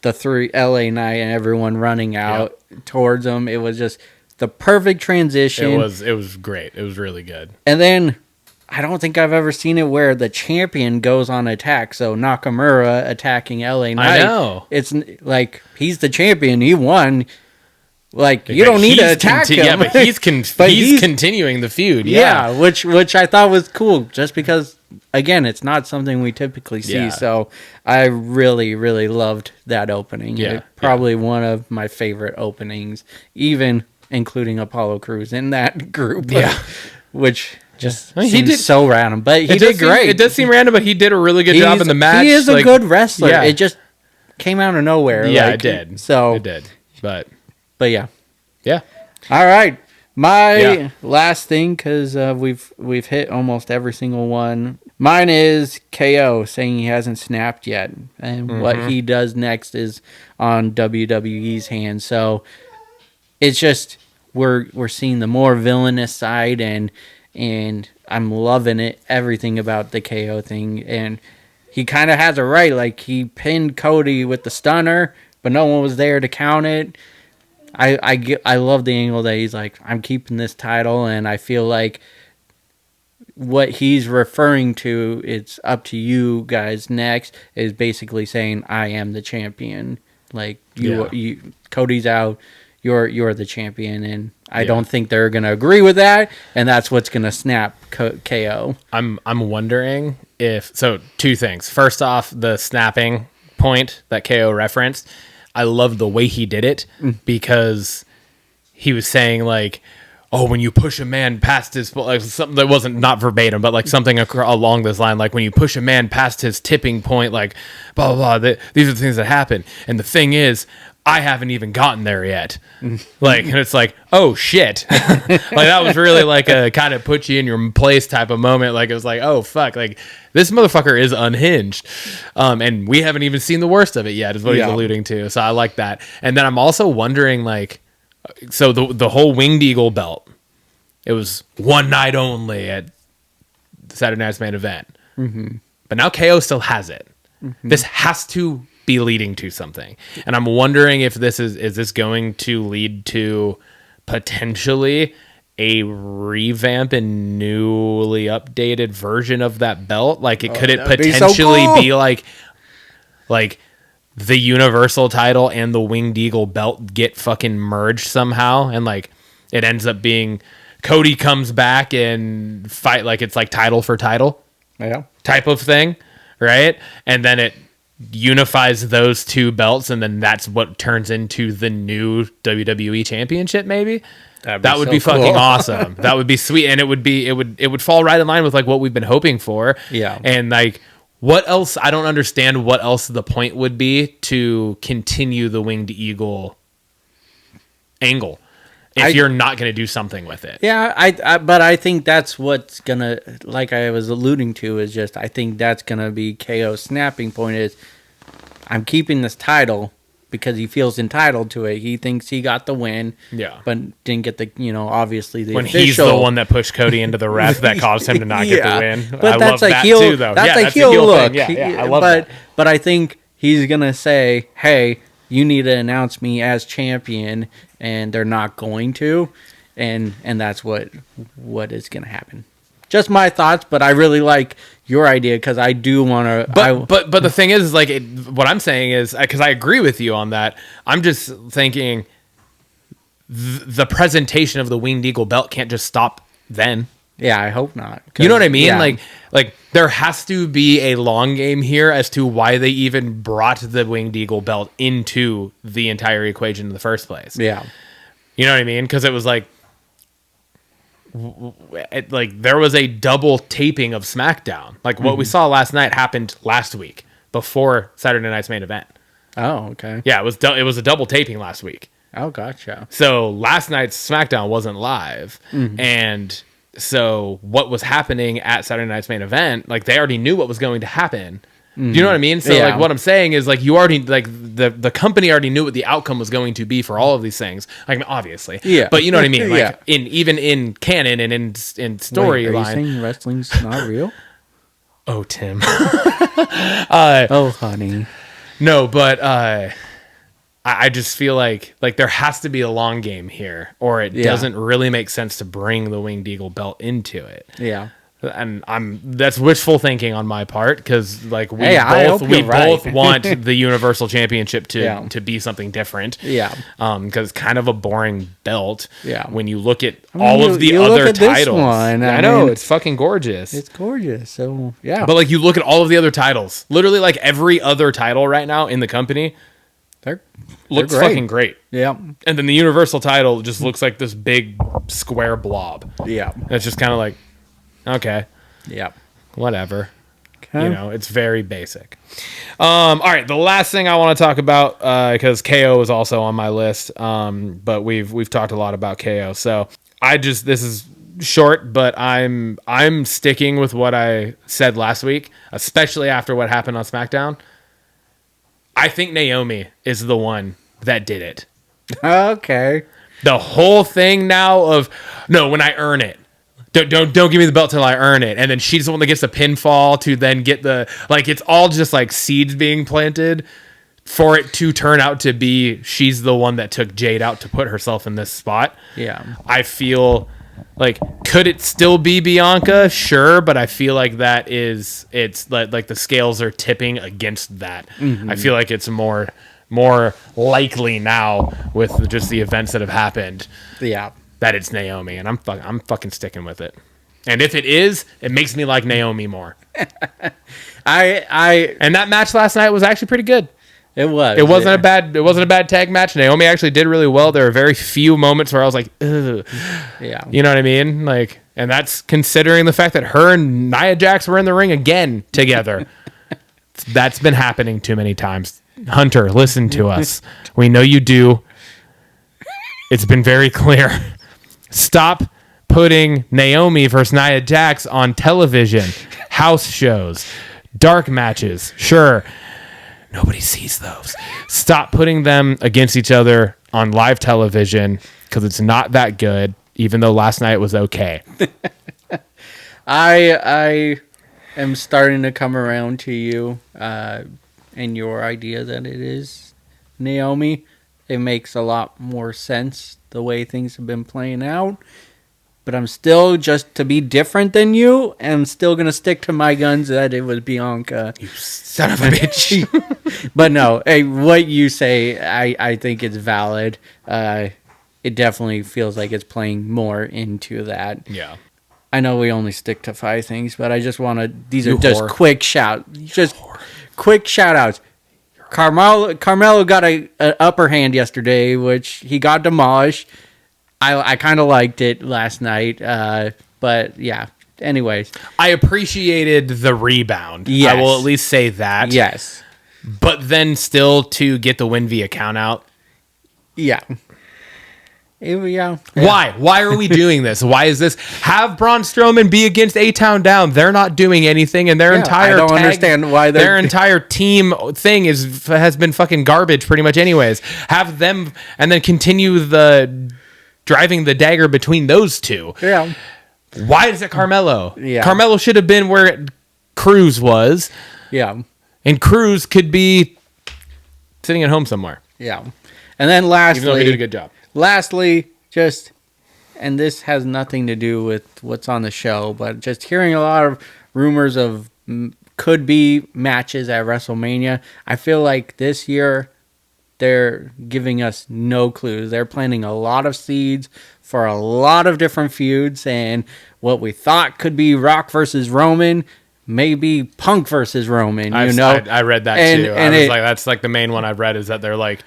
the 3 LA night and everyone running out towards them. It was just the perfect transition. It was great. It was really good. And then I don't think I've ever seen it where the champion goes on attack. So Nakamura attacking LA Knight. I know. It's like, he's the champion. He won. Like, you don't need to attack him. Yeah, but he's continuing the feud. Yeah, which I thought was cool, just because, again, it's not something we typically see. Yeah. So I really, really loved that opening. Yeah. Probably one of my favorite openings, even including Apollo Crews in that group. Yeah. Which just He seems did- so random. But he did great. It does seem random, but he did a really good job in the match. He is a good wrestler. Yeah. It just came out of nowhere. Yeah, it did. So, it did. But yeah. yeah. All right. My last thing, because we've hit almost every single one. Mine is KO saying he hasn't snapped yet, and what he does next is on WWE's hands. So it's just we're seeing the more villainous side, and I'm loving it. Everything about the KO thing, and he kind of has it right. Like, he pinned Cody with the stunner, but no one was there to count it. I love the angle that he's like, I'm keeping this title, and I feel like what he's referring to, it's up to you guys next, is basically saying, I am the champion. Like, you Cody's out, you're the champion, and I don't think they're gonna agree with that, and that's what's gonna snap KO. I'm wondering if, so two things. First off, the snapping point that KO referenced, I love the way he did it, because he was saying, like, oh, when you push a man past his, like, something that wasn't not verbatim, but like something along this line, like, when you push a man past his tipping point, like, blah, blah, blah, these are the things that happen. And the thing is, I haven't even gotten there yet. Like, and it's like, oh shit. Like, that was really like a kind of put you in your place type of moment. Like, it was like, oh fuck, like, this motherfucker is unhinged. And we haven't even seen the worst of it yet, is what he's alluding to. So I like that. And then I'm also wondering, like, so the whole Winged Eagle belt, it was one night only at Saturday Night's Main Event. But now KO still has it. This has to be leading to something, and I'm wondering if this is this going to lead to potentially a revamp and newly updated version of that belt. Like, it could it potentially be like the Universal title and the Winged Eagle belt get fucking merged somehow, and like it ends up being Cody comes back and fight, like it's like title for title type of thing, right? And then it unifies those two belts, and then that's what turns into the new WWE championship. Maybe that would be fucking awesome. That would be sweet, and it would fall right in line with like what we've been hoping for. Yeah. And like, what else? I don't understand what else the point would be to continue the Winged Eagle angle if you're not going to do something with it. Yeah, but I think that's what's gonna, like I was alluding to, is just, I think that's gonna be KO's snapping point, is I'm keeping this title because he feels entitled to it. He thinks he got the win, but didn't get the, obviously the when official. He's the one that pushed Cody into the ref that caused him to not get the win. But I that's love a that heel. too, though. That's a the heel look. Thing. Yeah, I love that. But I think he's gonna say, "Hey, you need to announce me as champion," and they're not going to, and that's what is gonna happen. Just my thoughts, but I really like your idea because I do want to. But the thing is, like, what I'm saying is, because I agree with you on that. I'm just thinking the presentation of the Winged Eagle belt can't just stop then. Yeah, I hope not. You know what I mean? Yeah. Like there has to be a long game here as to why they even brought the Winged Eagle belt into the entire equation in the first place. Yeah, you know what I mean? Because it was like there was a double taping of SmackDown. Like what we saw last night happened last week before Saturday night's main event. Oh, okay. Yeah, it was a double taping last week. Oh, gotcha. So last night's SmackDown wasn't live, and so what was happening at Saturday night's main event, like they already knew what was going to happen. Do you know what I mean? So like what I'm saying is like you already like the company already knew what the outcome was going to be for all of these things. Like obviously, but you know what I mean? Like even in canon and in storyline. Are you saying wrestling's not real? Oh, Tim. Oh, honey. No, but I just feel like there has to be a long game here, or it doesn't really make sense to bring the Winged Eagle belt into it. Yeah. And that's wishful thinking on my part because like we both want the Universal Championship to be something different. Yeah. Because it's kind of a boring belt. Yeah. When you look at all of the other titles. This one. I know it's fucking gorgeous. It's gorgeous. So yeah. But like you look at all of the other titles, literally like every other title right now in the company, looks fucking great. Yeah. And then the Universal title just looks like this big square blob. Yeah. And it's just kind of like. Okay. Yeah. Whatever. Okay. It's very basic. All right. The last thing I want to talk about, because KO is also on my list, but we've talked a lot about KO. So this is short, but I'm sticking with what I said last week, especially after what happened on SmackDown. I think Naomi is the one that did it. Okay. The whole thing now of when I earn it. Don't give me the belt till I earn it. And then she's the one that gets the pinfall to then get it's all just like seeds being planted for it to turn out to be she's the one that took Jade out to put herself in this spot. Yeah. I feel like, could it still be Bianca? Sure. But I feel like it's like the scales are tipping against that. Mm-hmm. I feel like it's more likely now with just the events that have happened. Yeah. That it's Naomi, and I'm fucking sticking with it. And if it is, it makes me like Naomi more. And that match last night was actually pretty good. It was. It wasn't a bad tag match. Naomi actually did really well. There were very few moments where I was like, ugh. Yeah. You know what I mean? Like, and that's considering the fact that her and Nia Jax were in the ring again together. That's been happening too many times. Hunter, listen to us. We know you do. It's been very clear. Stop putting Naomi versus Nia Jax on television, house shows, dark matches. Sure, nobody sees those. Stop putting them against each other on live television because it's not that good, even though last night was okay. I am starting to come around to you and your idea that it is Naomi. It makes a lot more sense the way things have been playing out. But I'm still, just to be different than you, I'm still going to stick to my guns that it was Bianca. You son of a bitch. But no, hey, what you say, I think it's valid. It definitely feels like it's playing more into that. Yeah. I know we only stick to 5 things, but I just want to, these are just quick quick shout outs. Carmelo got a upper hand yesterday, which he got demolished. I kind of liked it last night, but yeah. Anyways, I appreciated the rebound. Yes. I will at least say that. Yes, but then still to get the win via count out. Yeah, Yeah. Why are we doing this? Why is this? Have Braun Strowman be against A-Town Down. They're not doing anything, and their entire I don't understand why their entire team thing has been fucking garbage pretty much anyways. Have them and then continue the driving the dagger between those two. Yeah. Why is it Carmelo? Yeah. Carmelo should have been where Cruz was. Yeah. And Cruz could be sitting at home somewhere. Yeah. And then lastly, even though he did a good job. Lastly, and this has nothing to do with what's on the show, but just hearing a lot of rumors of could be matches at WrestleMania. I feel like this year they're giving us no clues. They're planting a lot of seeds for a lot of different feuds, and what we thought could be Rock versus Roman, maybe Punk versus Roman. I read that too. And I was like, that's like the main one I've read is that they're like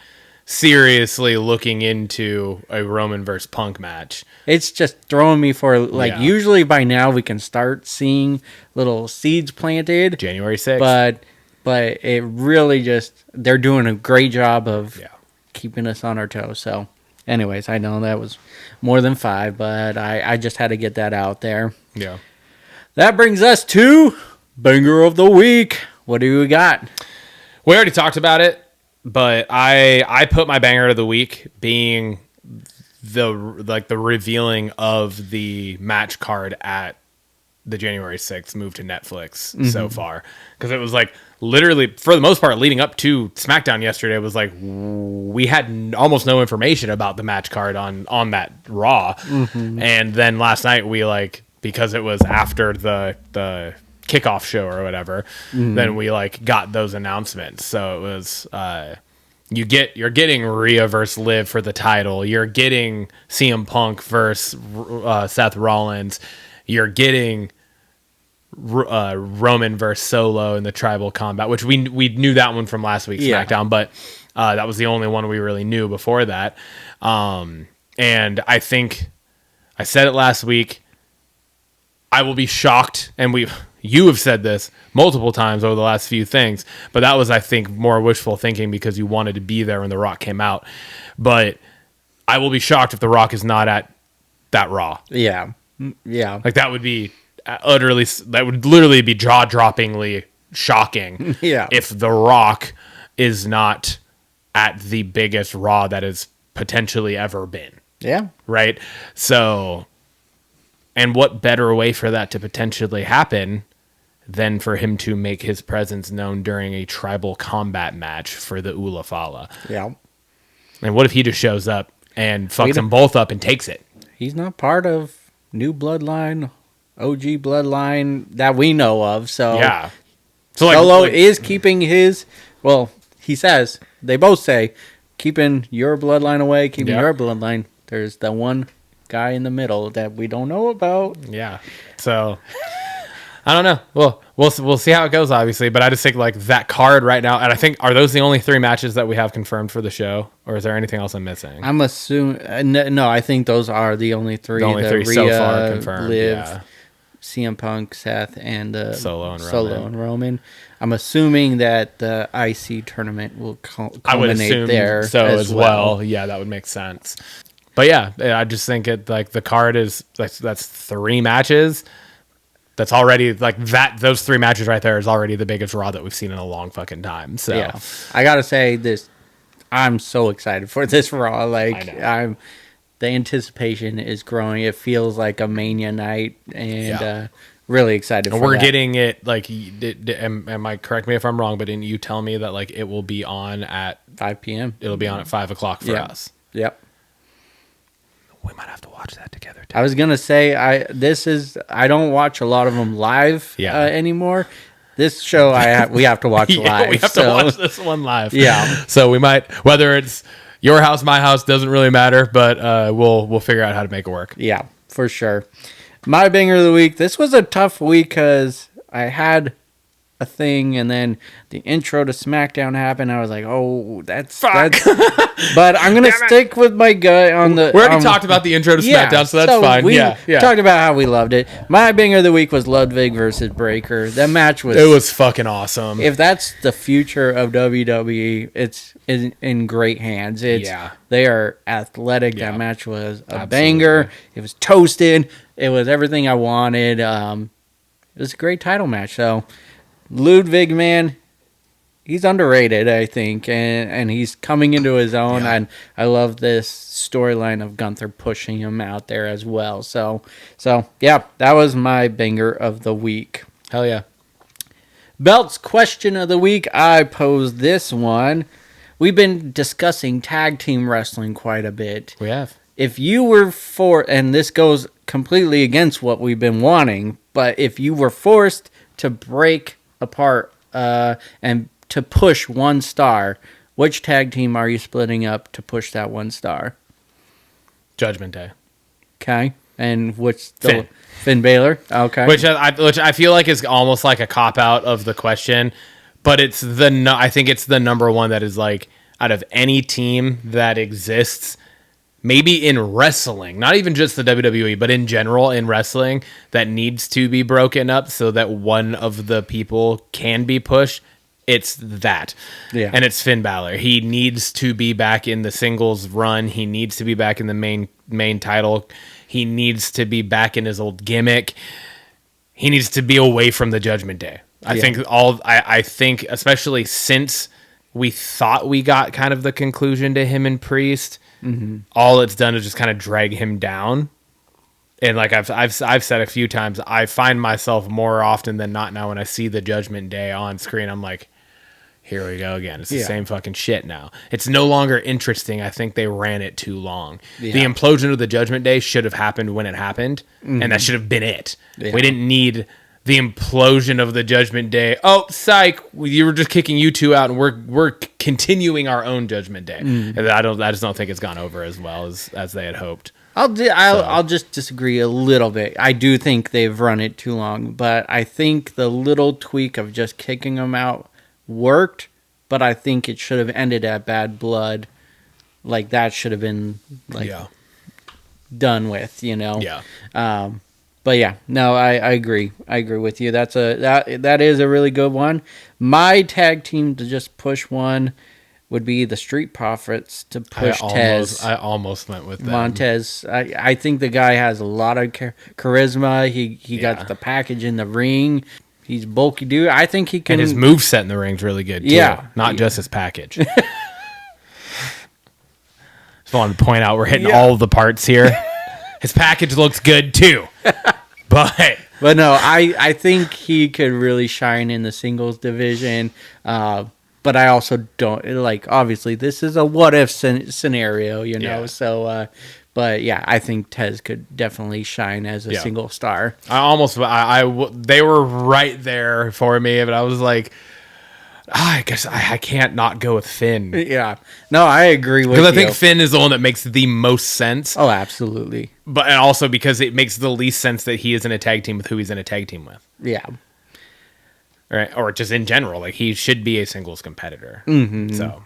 seriously looking into a Roman versus Punk match. It's just throwing me for usually by now we can start seeing little seeds planted. January 6th. But it really just, they're doing a great job of keeping us on our toes. So anyways, I know that was more than 5, but I just had to get that out there. Yeah. That brings us to Banger of the Week. What do we got? We already talked about it. But I put my banger of the week being the revealing of the match card at the January 6th move to Netflix so far. Because it was like literally, for the most part, leading up to SmackDown yesterday, it was like we had almost no information about the match card on that Raw. And then last night we because it was after the kickoff show or whatever, then we got those announcements. So it was you're getting Rhea versus Liv for the title. You're getting CM Punk versus Seth Rollins. You're getting Roman versus Solo in the tribal combat, which we knew that one from last week's SmackDown, but that was the only one we really knew before that. And I think I said it last week. I will be shocked, and you have said this multiple times over the last few things, but that was, I think, more wishful thinking because you wanted to be there when The Rock came out. But I will be shocked if The Rock is not at that Raw. Yeah. Yeah. That would be that would literally be jaw-droppingly shocking if The Rock is not at the biggest Raw that has potentially ever been. Yeah. Right? So, and what better way for that to potentially happen than for him to make his presence known during a tribal combat match for the Ula Fala? Yeah. And what if he just shows up and fucks them both up and takes it? He's not part of New Bloodline, OG Bloodline that we know of. So yeah. So Solo is keeping his, he says, they both say, keeping your bloodline away, keeping your bloodline. There's the one guy in the middle that we don't know about. Yeah. So I don't know. Well, we'll see how it goes, obviously. But I just think that card right now, and I think, are those the only 3 matches that we have confirmed for the show, or is there anything else I'm missing? I'm assuming no. I think those are the only 3. The only 3 Rhea, so far confirmed. Liv, CM Punk, Seth, and Solo and Roman. I'm assuming that the IC tournament will culminate I would assume there so as well. Yeah, that would make sense. But yeah, I just think the card is that's 3 matches. That's already those 3 matches right there is already the biggest Raw that we've seen in a long fucking time. So yeah, I gotta say this, I'm so excited for this Raw. The anticipation is growing. It feels like a Mania night, and really excited. And we're getting it. Am I, correct me if I'm wrong, but didn't you tell me that it will be on at 5 p.m. It'll be on at 5 o'clock for us. Yep. We might have to watch that together too. I was gonna say I don't watch a lot of them live anymore. This show we have to watch live. We have to watch this one live. Yeah. So we might, whether it's your house, my house, doesn't really matter, but we'll figure out how to make it work. Yeah, for sure. My banger of the week. This was a tough week because I had a thing, and then the intro to SmackDown happened. I was like, oh, that's Fuck. But I'm gonna stick with my gut on the. We already talked about the intro to SmackDown, so that's fine. We Yeah. talked about how we loved it. My banger of the week was Ludwig versus Breaker. That match was. It was fucking awesome. If that's the future of WWE, it's in great hands. They are athletic. Yeah. That match was a Absolutely. banger. It was toasted. It was everything I wanted. It was a great title match. So, Ludwig, man, he's underrated, I think, and he's coming into his own. Yeah. And I love this storyline of Gunther pushing him out there as well. So yeah, that was my banger of the week. Hell yeah. Belts question of the week. I posed this one. We've been discussing tag team wrestling quite a bit. We have. If you were and this goes completely against what we've been wanting, but if you were forced to break apart and to push one star, which tag team are you splitting up to push that one star? Judgment Day. Okay. And which Finn. Finn Balor? Okay. Which I feel like is almost like a cop out of the question, but it's I think it's the number one that is like out of any team that exists, maybe in wrestling, not even just the WWE, but in general in wrestling, that needs to be broken up so that one of the people can be pushed. It's that. Yeah. And it's Finn Balor. He needs to be back in the singles run. He needs to be back in the main title. He needs to be back in his old gimmick. He needs to be away from the Judgment Day. I think especially since we thought we got kind of the conclusion to him and Priest, all it's done is just kind of drag him down. And like I've said a few times, I find myself more often than not now when I see the Judgment Day on screen, I'm like, here we go again. It's the same fucking shit now. It's no longer interesting. I think they ran it too long. Yeah. The implosion of the Judgment Day should have happened when it happened, and that should have been it. Yeah. We didn't need the implosion of the Judgment Day. Oh, psych! You were just kicking you two out, and we're continuing our own Judgment Day. And I just don't think it's gone over as well as they had hoped. I'll just disagree a little bit. I do think they've run it too long, but I think the little tweak of just kicking them out worked, but I think it should have ended at Bad Blood. Like that should have been done with, you know. Yeah. But yeah, no, I agree. I agree with you. That is a really good one. My tag team to just push one would be the Street Profits to push Tez. I almost went with that. Montez. I think the guy has a lot of charisma. He got the package in the ring. He's bulky dude. I think he can. And his moveset in the ring's really good too. Yeah. Not just his package. Just wanted to point out we're hitting all of the parts here. His package looks good too. But no, I think he could really shine in the singles division. But I also don't like. Obviously, this is a what if scenario, you know. Yeah. So, but yeah, I think Tez could definitely shine as a single star. They were right there for me, but I was like, I guess I can't not go with Finn. Yeah, no, I agree with you. Because I think Finn is the one that makes the most sense. Oh, absolutely. But and also because it makes the least sense that he is in a tag team with who he's in a tag team with. Yeah. Right, or just in general, like he should be a singles competitor. So,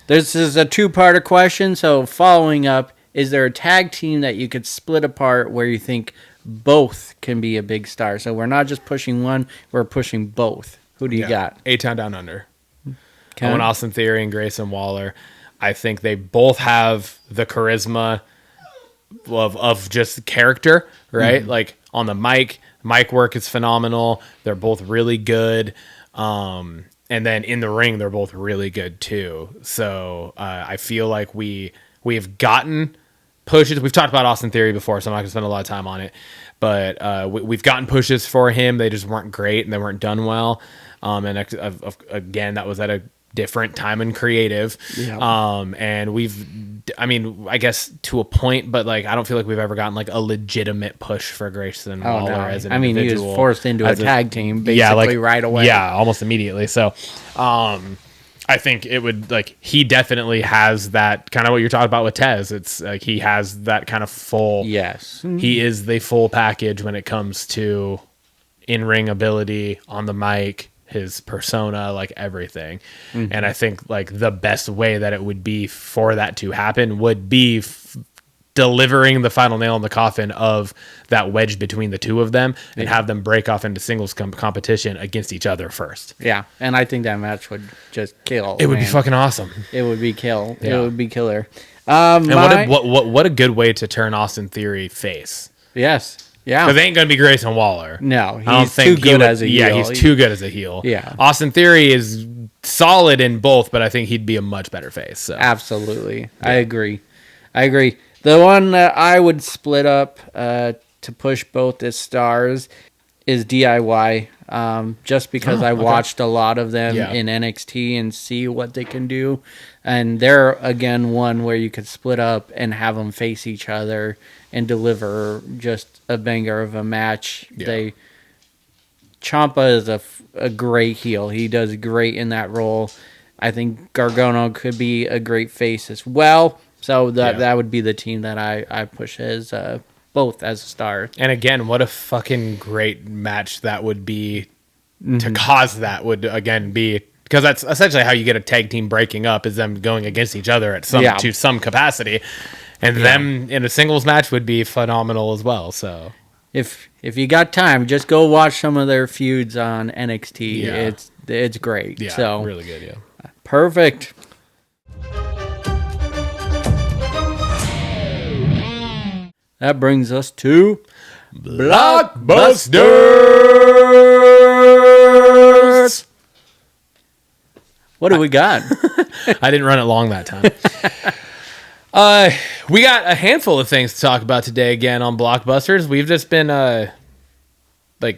this is a two-parter question. So, following up, is there a tag team that you could split apart where you think both can be a big star? So, we're not just pushing one; we're pushing both. Who do you got? A-Town Down Under. I want Austin Theory and Grayson Waller. I think they both have the charisma of just character, right? Like on the mic work is phenomenal. They're both really good. And then in the ring, they're both really good too. So I feel like we have gotten pushes. We've talked about Austin Theory before, so I'm not going to spend a lot of time on it. But we've gotten pushes for him. They just weren't great and they weren't done well. And again, that was at a different time and creative. Yeah. And I guess to a point, but like I don't feel like we've ever gotten like a legitimate push for Grayson Waller as an individual. He was forced into a tag team basically right away. Yeah, almost immediately. So I think it would like he definitely has that kind of what you're talking about with Tez. It's like he has that kind of full. Yes. He is the full package when it comes to in-ring ability, on the mic, his persona, like everything. And I think like the best way that it would be for that to happen would be delivering the final nail in the coffin of that wedge between the two of them and have them break off into singles competition against each other first. Yeah, and I think that match would just kill. It would be fucking awesome. It would be kill. Yeah. It would be killer. And what a good way to turn Austin Theory face. Yes. Yeah. Because they ain't going to be Grayson Waller. No, I don't he's think too good as a heel. Yeah, he's too good as a heel. Yeah. Austin Theory is solid in both, but I think he'd be a much better face. So. Absolutely. Yeah. I agree. The one that I would split up to push both as stars is DIY. Just because I watched a lot of them in NXT and see what they can do. And they're, again, one where you could split up and have them face each other and deliver just a banger of a match. Yeah. Ciampa is a great heel. He does great in that role. I think Gargano could be a great face as well. So that would be the team that I push as both as a star. And again, what a fucking great match that would be to cause that would, again, be... Because that's essentially how you get a tag team breaking up, is them going against each other to some capacity. And them in a singles match would be phenomenal as well. So if you got time, just go watch some of their feuds on NXT. Yeah. It's great. Yeah, so really good, yeah. Perfect. That brings us to Blockbusters. What do we got? I didn't run it long that time. We got a handful of things to talk about today again on Blockbusters. We've just been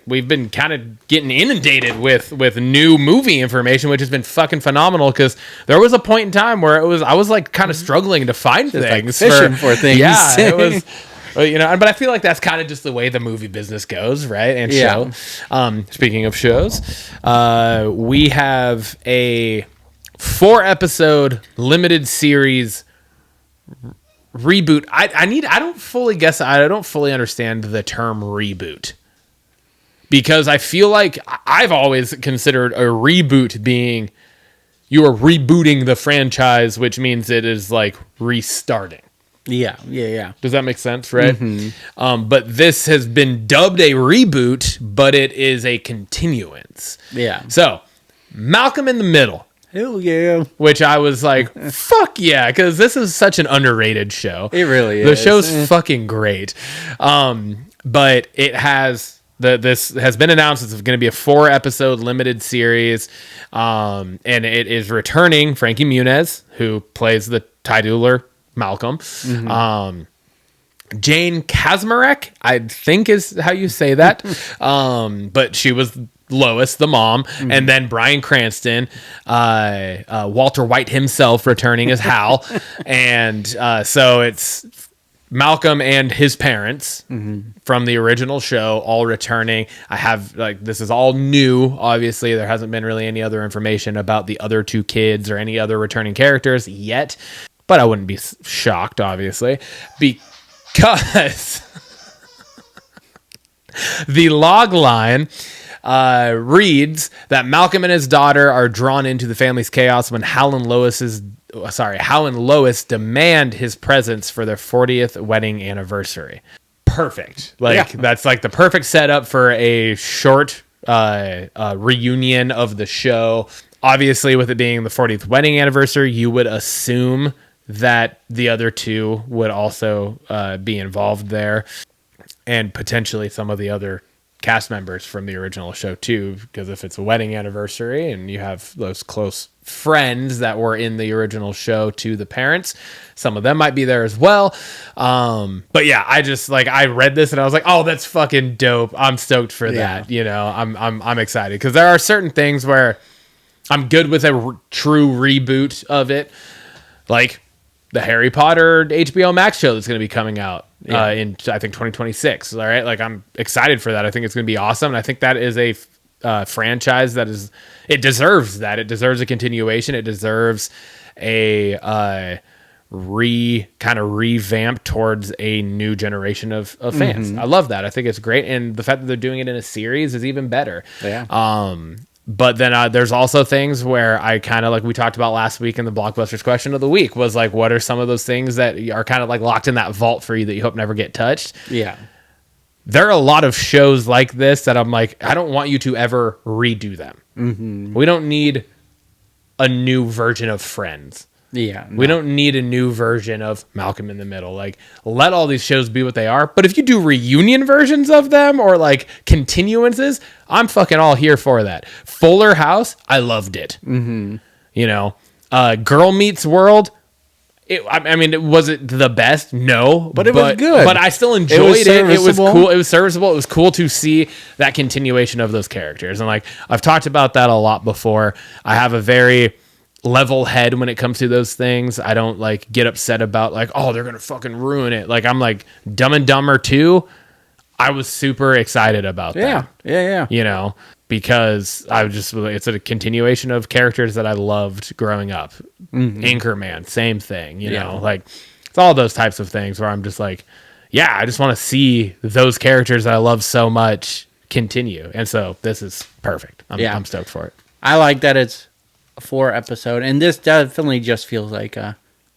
we've been kind of getting inundated with new movie information, which has been fucking phenomenal, because there was a point in time where I was like kind of struggling to find things, like fishing for things. Yeah, it was. But I feel like that's kind of just the way the movie business goes, right? And show. Speaking of shows, we have a 4-episode limited series reboot. I don't fully understand the term reboot, because I feel like I've always considered a reboot being you are rebooting the franchise, which means it is like restarting. Yeah. Does that make sense, right? Mm-hmm. But this has been dubbed a reboot, but it is a continuance. Yeah. So, Malcolm in the Middle. Hell yeah. Which I was like, fuck yeah, because this is such an underrated show. It really is. The show's fucking great. But it has... This has been announced. It's going to be a 4-episode limited series. And it is returning Frankie Muniz, who plays the Tyduller Malcolm. Mm-hmm. Jane Kaczmarek, I think is how you say that. But she was Lois, the mom. Mm-hmm. And then Bryan Cranston, Walter White himself returning as Hal. And so it's Malcolm and his parents from the original show all returning. I have this is all new. Obviously, there hasn't been really any other information about the other two kids or any other returning characters yet. But I wouldn't be shocked, obviously, because the log line reads that Malcolm and his daughter are drawn into the family's chaos when Hal and Lois demand his presence for their 40th wedding anniversary. Perfect. That's like the perfect setup for a short reunion of the show. Obviously, with it being the 40th wedding anniversary, you would assume that the other two would also be involved there, and potentially some of the other cast members from the original show too, because if it's a wedding anniversary and you have those close friends that were in the original show to the parents, some of them might be there as well. But yeah, I read this and I was like, oh, that's fucking dope. I'm stoked for that. I'm excited, because there are certain things where I'm good with a true reboot of it, like the Harry Potter HBO Max show that's going to be coming out in, I think, 2026. All right. I'm excited for that. I think it's going to be awesome. And I think that is a franchise it deserves that. It deserves a continuation. It deserves a revamp towards a new generation of fans. I love that. I think it's great. And the fact that they're doing it in a series is even better. Yeah. But then there's also things where I kind of, like we talked about last week in the Blockbusters question of the week, was like, what are some of those things that are kind of like locked in that vault for you that you hope never get touched? Yeah. There are a lot of shows like this that I'm like, I don't want you to ever redo them. Mm-hmm. We don't need a new version of Friends. Yeah. No. We don't need a new version of Malcolm in the Middle. Like, let all these shows be what they are. But if you do reunion versions of them or like continuances, I'm fucking all here for that. Fuller House, I loved it. Mm-hmm. You know, Girl Meets World. I mean, was it the best? No, but it was good. But I still enjoyed it. It was cool. It was serviceable. It was cool to see that continuation of those characters. And like, I've talked about that a lot before. I have a very level head when it comes to those things. I don't like get upset about like, oh, they're gonna fucking ruin it. Like, I'm like, Dumb and Dumber 2, I was super excited about that. Yeah. You know, because it's a continuation of characters that I loved growing up. Mm-hmm. Anchorman, same thing, you know, like it's all those types of things where I'm just like, yeah, I just want to see those characters that I love so much continue. And so this is perfect. I'm stoked for it. I like that it's a 4-episode, and this definitely just feels like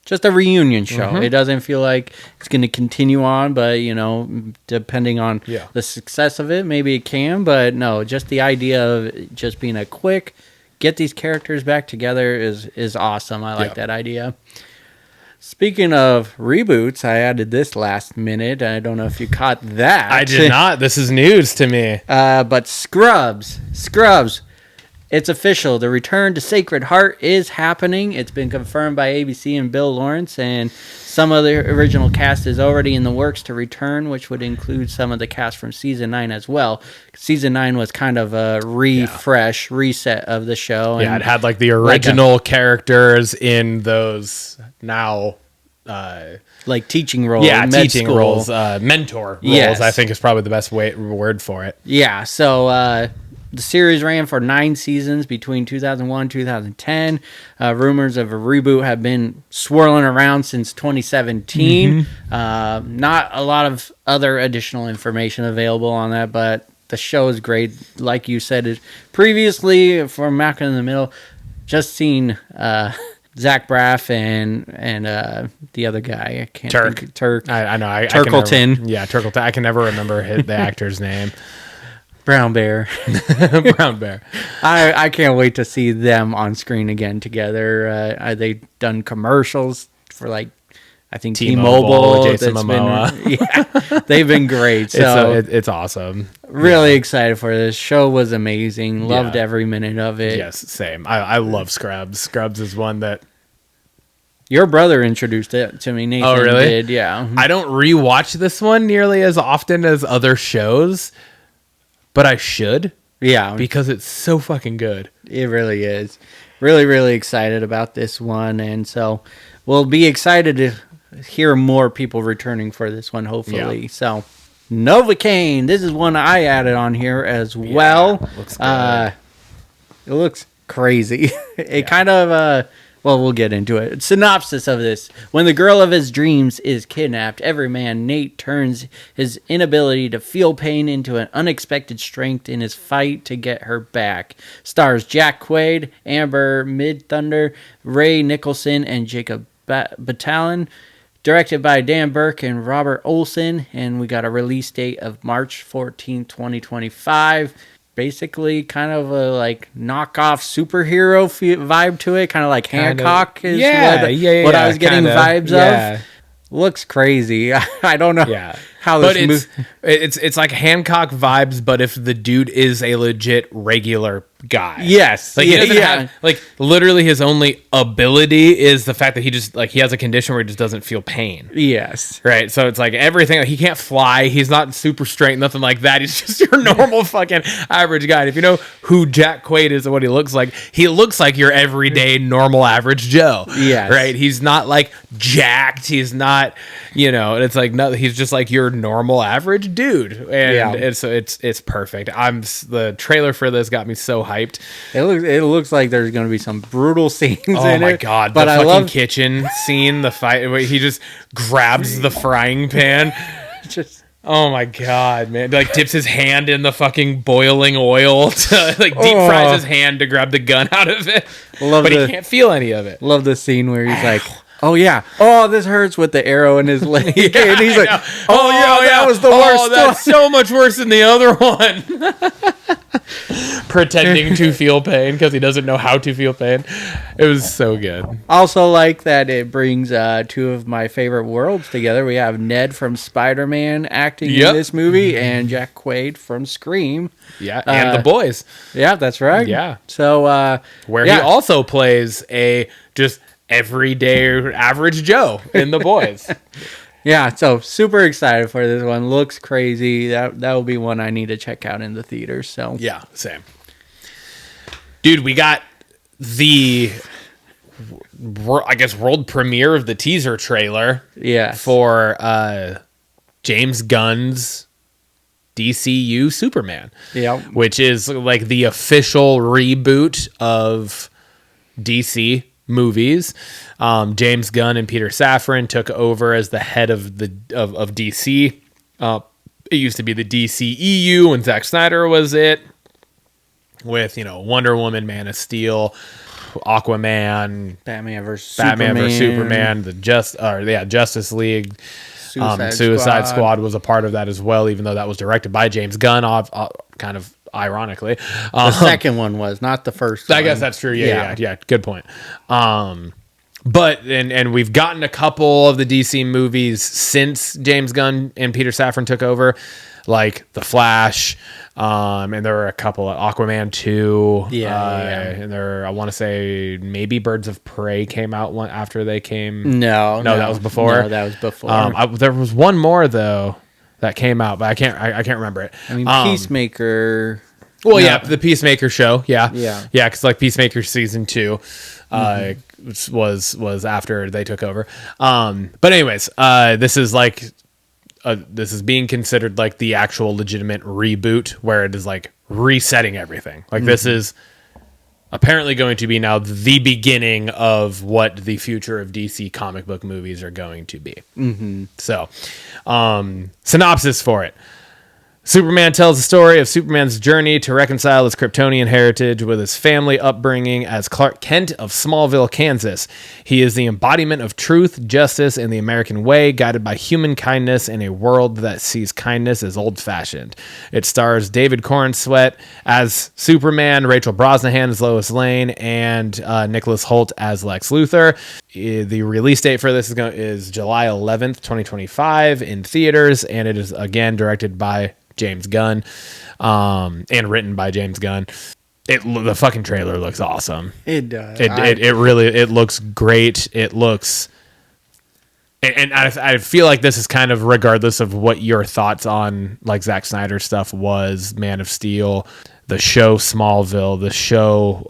just a reunion show. Mm-hmm. It doesn't feel like it's going to continue on, but you know, depending on the success of it, maybe it can. But no, just the idea of just being a quick get these characters back together is awesome. I like that idea. Speaking of reboots, I added this last minute. I don't know if you caught that. I did not. This is news to me. But Scrubs. It's official. The return to Sacred Heart is happening. It's been confirmed by ABC and Bill Lawrence, and some of the original cast is already in the works to return, which would include some of the cast from Season 9 as well. Season 9 was kind of a reset of the show. Yeah, it had like the original characters in those now... like teaching roles. Yeah, teaching roles. Mentor roles, I think is probably the best word for it. Yeah, so... the series ran for 9 seasons between 2001 and 2010. Rumors of a reboot have been swirling around since 2017. Mm-hmm. Not a lot of other additional information available on that, but the show is great. Like you said previously, for Malcolm in the Middle, just seen Zach Braff and the other guy. I can't think. Turk. I know. Turkleton. Turkleton. I can never remember the actor's name. Brown Bear. Brown Bear. I can't wait to see them on screen again together. They've done commercials for like, I think T-Mobile. Jason Momoa. They've been great. So it's awesome. Really excited for this. Show was amazing. Loved every minute of it. Yes, same. I love Scrubs. Scrubs is one that... Your brother introduced it to me. Nathan really? did, yeah. I don't rewatch this one nearly as often as other shows. But I should. Yeah. Because it's so fucking good. It really is. Really, really excited about this one. And so we'll be excited to hear more people returning for this one, hopefully. Yeah. So Novocaine. This is one I added on here as well. Looks good. It looks crazy. It kind of... well, we'll get into it. Synopsis of this. When the girl of his dreams is kidnapped, everyman Nate turns his inability to feel pain into an unexpected strength in his fight to get her back. Stars Jack Quaid, Amber Midthunder, Ray Nicholson, and Jacob Batalon. Directed by Dan Burke and Robert Olson. And we got a release date of March 14, 2025. Basically kind of a like knockoff superhero vibe to it, kind of like Hancock is what I was getting vibes of. Looks crazy. I don't know how this it's like Hancock vibes, but if the dude is a legit regular guy. Yes. Like he doesn't have, like, literally his only ability is the fact that he just like he has a condition where he just doesn't feel pain. Yes. Right. So it's like everything, he can't fly, he's not super strength, nothing like that. He's just your normal fucking average guy. And if you know who Jack Quaid is and what he looks like your everyday normal average Joe. Yes. Right. He's not like jacked. He's not, and it's like no, he's just like your normal average dude. And it's perfect. The trailer for this got me so hyped. It looks like there's going to be some brutal scenes in it. Oh my god! But I love kitchen scene, the fight where he just grabs the frying pan. Oh my god, man! Like dips his hand in the fucking boiling oil to like deep fries his hand to grab the gun out of it, but he can't feel any of it. Love the scene where he's like, "Oh yeah, oh this hurts," with the arrow in his leg, and he's like, "Oh yeah, that was the worst. Oh, that's so much worse than the other one." Pretending to feel pain because he doesn't know how to feel pain. It was so good. Also like that it brings two of my favorite worlds together. We have Ned from Spider-Man acting in this movie and Jack Quaid from Scream. Yeah, and the boys. Yeah, that's right. Yeah. So where he also plays a just everyday average Joe in the boys. Yeah, so super excited for this one. Looks crazy. That will be one I need to check out in the theaters. So yeah, same. Dude, we got the, I guess, world premiere of the teaser trailer. Yeah, for James Gunn's DCU Superman. Yeah, which is like the official reboot of DC movies. James Gunn and Peter Safran took over as the head of DC. It used to be the DCEU when Zack Snyder was it, with Wonder Woman, Man of Steel, Aquaman, Batman vs Superman, the Justice League, Suicide Squad was a part of that as well, even though that was directed by James Gunn, kind of ironically. The second one was, not the first one. I guess that's true. Yeah. Good point. But we've gotten a couple of the DC movies since James Gunn and Peter Safran took over, like The Flash, and there were a couple of Aquaman 2. And I want to say maybe Birds of Prey came out after they came. No, that was before. No, that was before. There was one more though that came out, but I can't remember it. I mean, Peacemaker. Well, yeah, the Peacemaker show. Yeah. Because like Peacemaker season 2, which was after they took over. But anyways, this is like this is being considered like the actual legitimate reboot, where it is like resetting everything. Like this is apparently going to be now the beginning of what the future of DC comic book movies are going to be. So, synopsis for it. Superman tells the story of Superman's journey to reconcile his Kryptonian heritage with his family upbringing as Clark Kent of Smallville, Kansas. He is the embodiment of truth, justice, and the American way, guided by human kindness in a world that sees kindness as old-fashioned. It stars David Corenswet as Superman, Rachel Brosnahan as Lois Lane, and Nicholas Hoult as Lex Luthor. The release date for this is July 11th, 2025 in theaters, and it is again directed by James Gunn, and written by James Gunn. The fucking trailer looks awesome. It does. It really looks great. It looks, and I feel like this is kind of regardless of what your thoughts on like Zack Snyder stuff was, Man of Steel, the show Smallville, the show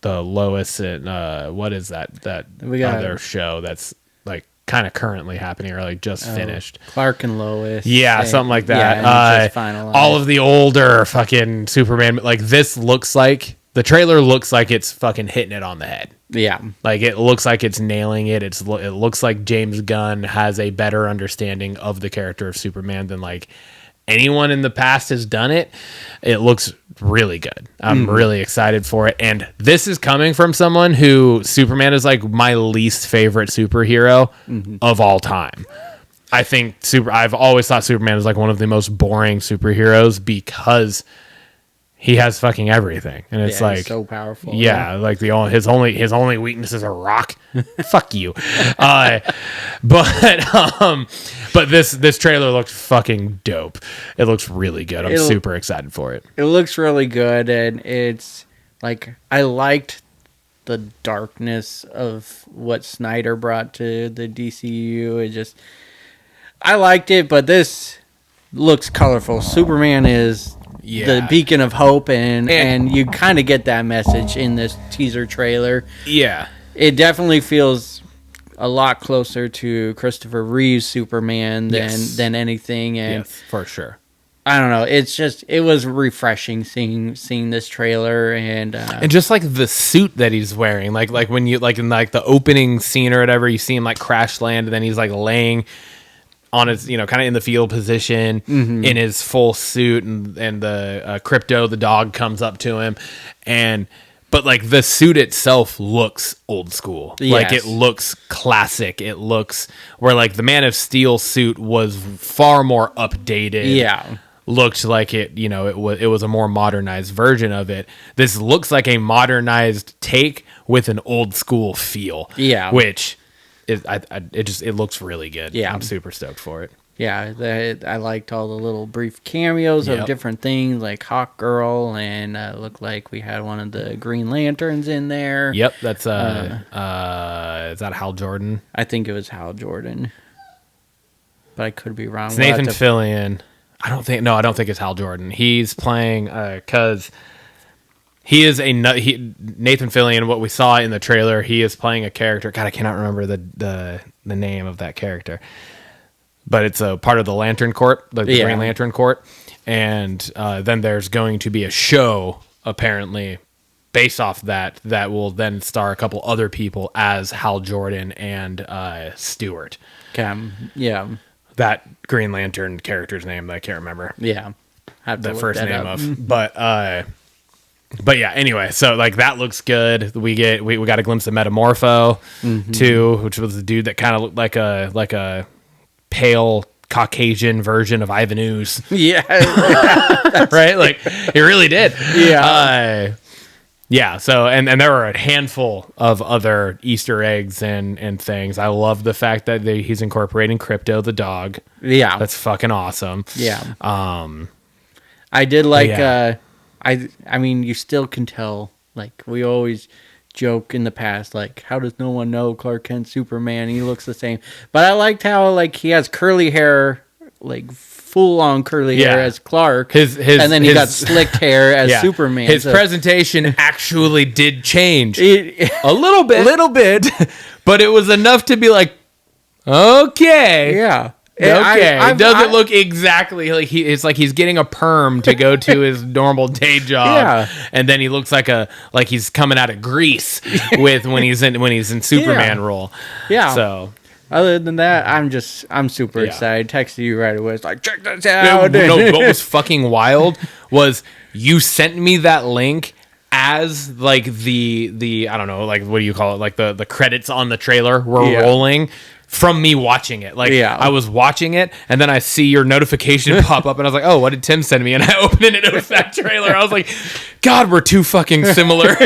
the Lois and what is that other show that's like kind of currently happening or like just finished? Clark and Lois. Yeah, something like that. Yeah, all of the older fucking Superman. Like this looks like, the trailer looks like it's fucking hitting it on the head. Yeah. Like it looks like it's nailing it. It looks like James Gunn has a better understanding of the character of Superman than like anyone in the past has done it. It looks really good. I'm really excited for it. And this is coming from someone who Superman is like my least favorite superhero of all time. I think I've always thought Superman is like one of the most boring superheroes because he has fucking everything, and it's like he's so powerful. Yeah, like his only weakness is a rock. Fuck you. But this trailer looked fucking dope. It looks really good. I'm super excited for it. It looks really good, and it's like I liked the darkness of what Snyder brought to the DCU. I liked it, but this looks colorful. Superman is the beacon of hope, and you kind of get that message in this teaser trailer. Yeah. It definitely feels a lot closer to Christopher Reeve's Superman than anything. And yes, for sure. I don't know. It was refreshing seeing this trailer and just like the suit that he's wearing, like when you like in like the opening scene or whatever, you see him like crash land, and then he's like laying on his, kind of in the field position in his full suit, and the Crypto, the dog, comes up to him, but like the suit itself looks old school. Yes. Like it looks classic. It looks where like the Man of Steel suit was far more updated. Yeah. Looked like it was a more modernized version of it. This looks like a modernized take with an old school feel. Yeah. Which it looks really good. Yeah. I'm super stoked for it. Yeah, I liked all the little brief cameos of different things, like Hawk Girl, and looked like we had one of the Green Lanterns in there. Yep, that's is that Hal Jordan? I think it was Hal Jordan, but I could be wrong. It's Nathan Fillion. I don't think it's Hal Jordan. He's playing because he is Nathan Fillion. What we saw in the trailer, he is playing a character. God, I cannot remember the name of that character, but it's a part of the Lantern Corps, the Green Lantern Corps, and then there's going to be a show apparently based off that will then star a couple other people as Hal Jordan and Stewart. Yeah. That Green Lantern character's name that I can't remember. Yeah. The first name of. But yeah, anyway, so like that looks good. We got a glimpse of Metamorpho too, which was the dude that kind of looked like a pale Caucasian version of Ivan Ooze. Yeah. Right? Like it really did. Yeah. Yeah, so and there were a handful of other Easter eggs and things. I love the fact that he's incorporating Crypto the dog. Yeah. That's fucking awesome. Yeah. I did like I mean you still can tell, like we always joke in the past, like how does no one know Clark Kent's Superman? He looks the same. But I liked how like he has curly hair, like full on curly hair as Clark, and then he got slicked hair as Superman. His presentation actually did change a little bit, but it was enough to be like, okay, yeah, okay. It doesn't look exactly like it's like he's getting a perm to go to his normal day job, and then he looks like he's coming out of Greece when he's in Superman role. Yeah, so. Other than that, I'm super excited. Texted you right away. It's like, check this out. No, what was fucking wild was you sent me that link as like the I don't know, like what do you call it? Like the credits on the trailer were rolling from me watching it. Like I was watching it and then I see your notification pop up and I was like, oh, what did Tim send me? And I opened it and it was that trailer. I was like, God, we're too fucking similar.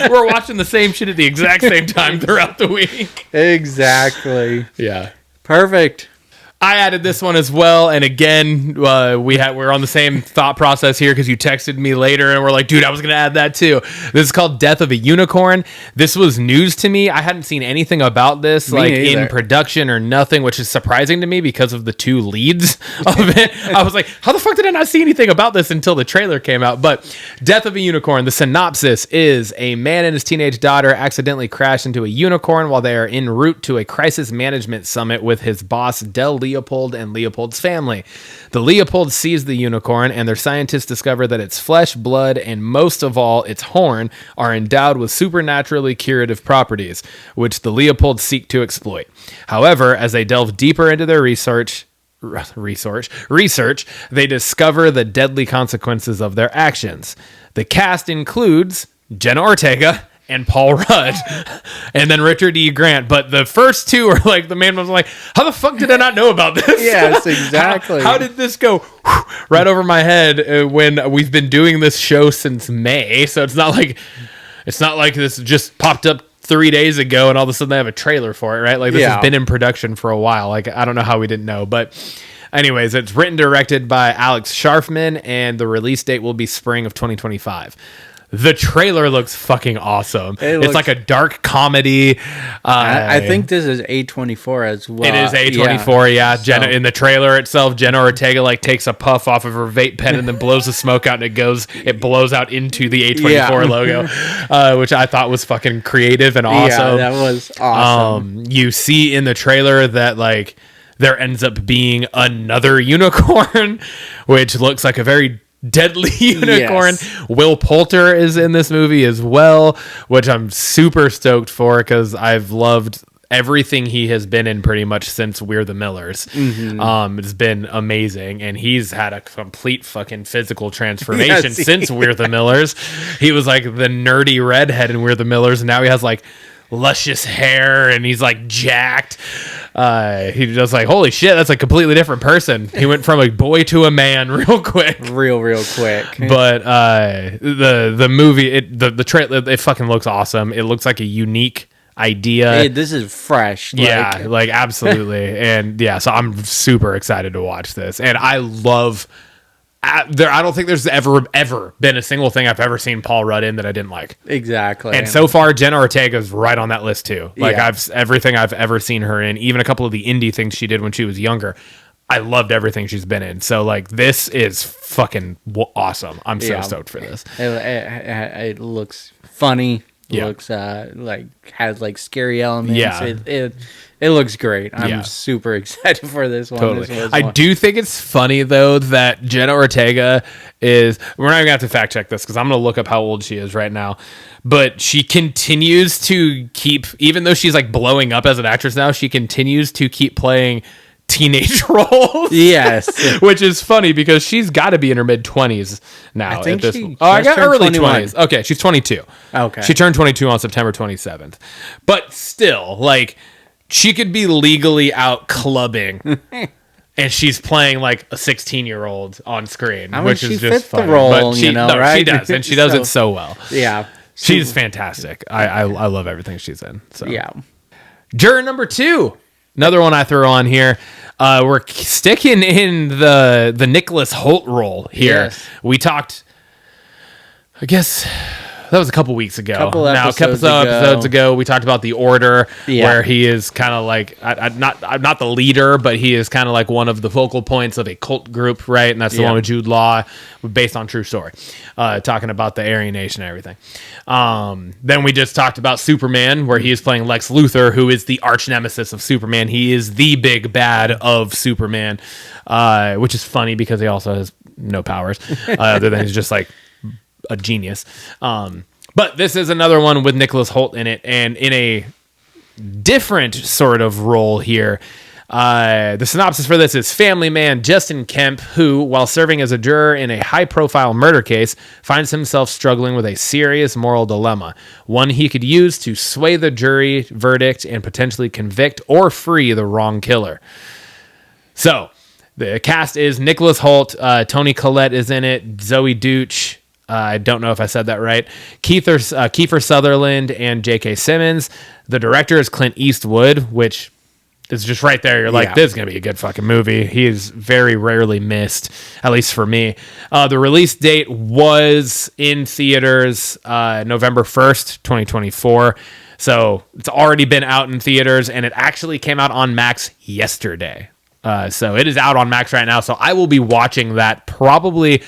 We're watching the same shit at the exact same time throughout the week. Exactly. Yeah. Perfect. I added this one as well, and again, we're on the same thought process here because you texted me later, and we're like, dude, I was gonna add that too. This is called Death of a Unicorn. This was news to me. I hadn't seen anything about this in production or nothing, which is surprising to me because of the two leads of it. I was like, how the fuck did I not see anything about this until the trailer came out? But Death of a Unicorn. The synopsis is a man and his teenage daughter accidentally crash into a unicorn while they are en route to a crisis management summit with his boss Del Leopold and Leopold's family. The Leopolds seize the unicorn, and their scientists discover that its flesh, blood, and most of all, its horn are endowed with supernaturally curative properties, which the Leopolds seek to exploit. However, as they delve deeper into their research, they discover the deadly consequences of their actions. The cast includes Jenna Ortega and Paul Rudd, and then Richard E. Grant. But the first two are like, the man was like, how the fuck did I not know about this? Yes, exactly. How did this go right over my head when we've been doing this show since May? So it's not like this just popped up 3 days ago and all of a sudden they have a trailer for it, right? Like this has been in production for a while. Like I don't know how we didn't know, but anyways, it's written, directed by Alex Sharfman, and the release date will be spring of 2025. The trailer looks fucking awesome. It's like a dark comedy. I think this is A24 as well. It is A24, yeah. Jenna, in the trailer itself, Jenna Ortega takes a puff off of her vape pen and then blows the smoke out, and it blows out into the A24 logo, which I thought was fucking creative and awesome. Yeah, that was awesome. You see in the trailer that there ends up being another unicorn, which looks like a very deadly unicorn. Yes. Will Poulter is in this movie as well, which I'm super stoked for because I've loved everything he has been in pretty much since We're the Millers. It's been amazing, and he's had a complete fucking physical transformation since We're the Millers. He was like the nerdy redhead in We're the Millers, and now he has like luscious hair, and he's like jacked. He just like, holy shit, that's a completely different person. He went from a boy to a man real quick. Real quick. But the movie, the trailer, it fucking looks awesome. It looks like a unique idea. Hey, this is fresh. Yeah, like absolutely. And yeah, so I'm super excited to watch this. And I love I don't think there's ever been a single thing I've ever seen Paul Rudd in that I didn't like. Exactly. And so far, Jenna Ortega's right on that list too. Like Yeah. everything I've ever seen her in, even a couple of the indie things she did when she was younger, I loved everything she's been in. So like, this is fucking awesome. I'm so stoked for this. It looks funny. Yeah. Looks like has like scary elements. Yeah. It looks great. I'm Yeah. super excited for this one. Totally. This was I one. do think it's funny though that Jenna Ortega is. We're not even gonna have to fact check this because I'm gonna look up how old she is right now. But she continues to keep, even though she's like blowing up as an actress now, she continues to keep playing teenage roles. Yes. Which is funny because she's got to be in her mid 20s now. I think at this she I just got turned early 21. 20s. Okay, she's 22. Okay. She turned 22 on September 27th. But still, like, she could be legally out clubbing and she's playing like a 16-year-old on screen, I mean, which she is just fits the funny. role, But she, you know, no, right? she does, and she does So- it so well. Yeah. She's fantastic. I love everything she's in. So Yeah. Juror number 2, another one I throw on here. We're sticking in the Nicholas Hoult role here. Yes. We talked, I guess that was a couple weeks ago. Couple episodes episodes ago, we talked about the Order, Yeah. where he is kind of like I'm not the leader, but he is kind of like one of the focal points of a cult group, right? And that's the Yeah. one with Jude Law, based on true story, talking about the Aryan Nation and everything. Then we just talked about Superman, where he is playing Lex Luthor, who is the arch nemesis of Superman. He is the big bad of Superman, which is funny because he also has no powers other than he's just like a genius. But this is another one with Nicholas Hoult in it, and in a different sort of role here. The synopsis for this is family man Justin Kemp, who, while serving as a juror in a high-profile murder case, finds himself struggling with a serious moral dilemma, one he could use to sway the jury verdict and potentially convict or free the wrong killer. So, the cast is Nicholas Hoult, Toni Collette is in it, Zoe Deutsch, I don't know if I said that right, Kiefer Sutherland, and J.K. Simmons. The director is Clint Eastwood, which is just right there. You're like, Yeah. this is going to be a good fucking movie. He is very rarely missed, at least for me. The release date was in theaters November 1st, 2024. So it's already been out in theaters, and it actually came out on Max yesterday. So it is out on Max right now. So I will be watching that probably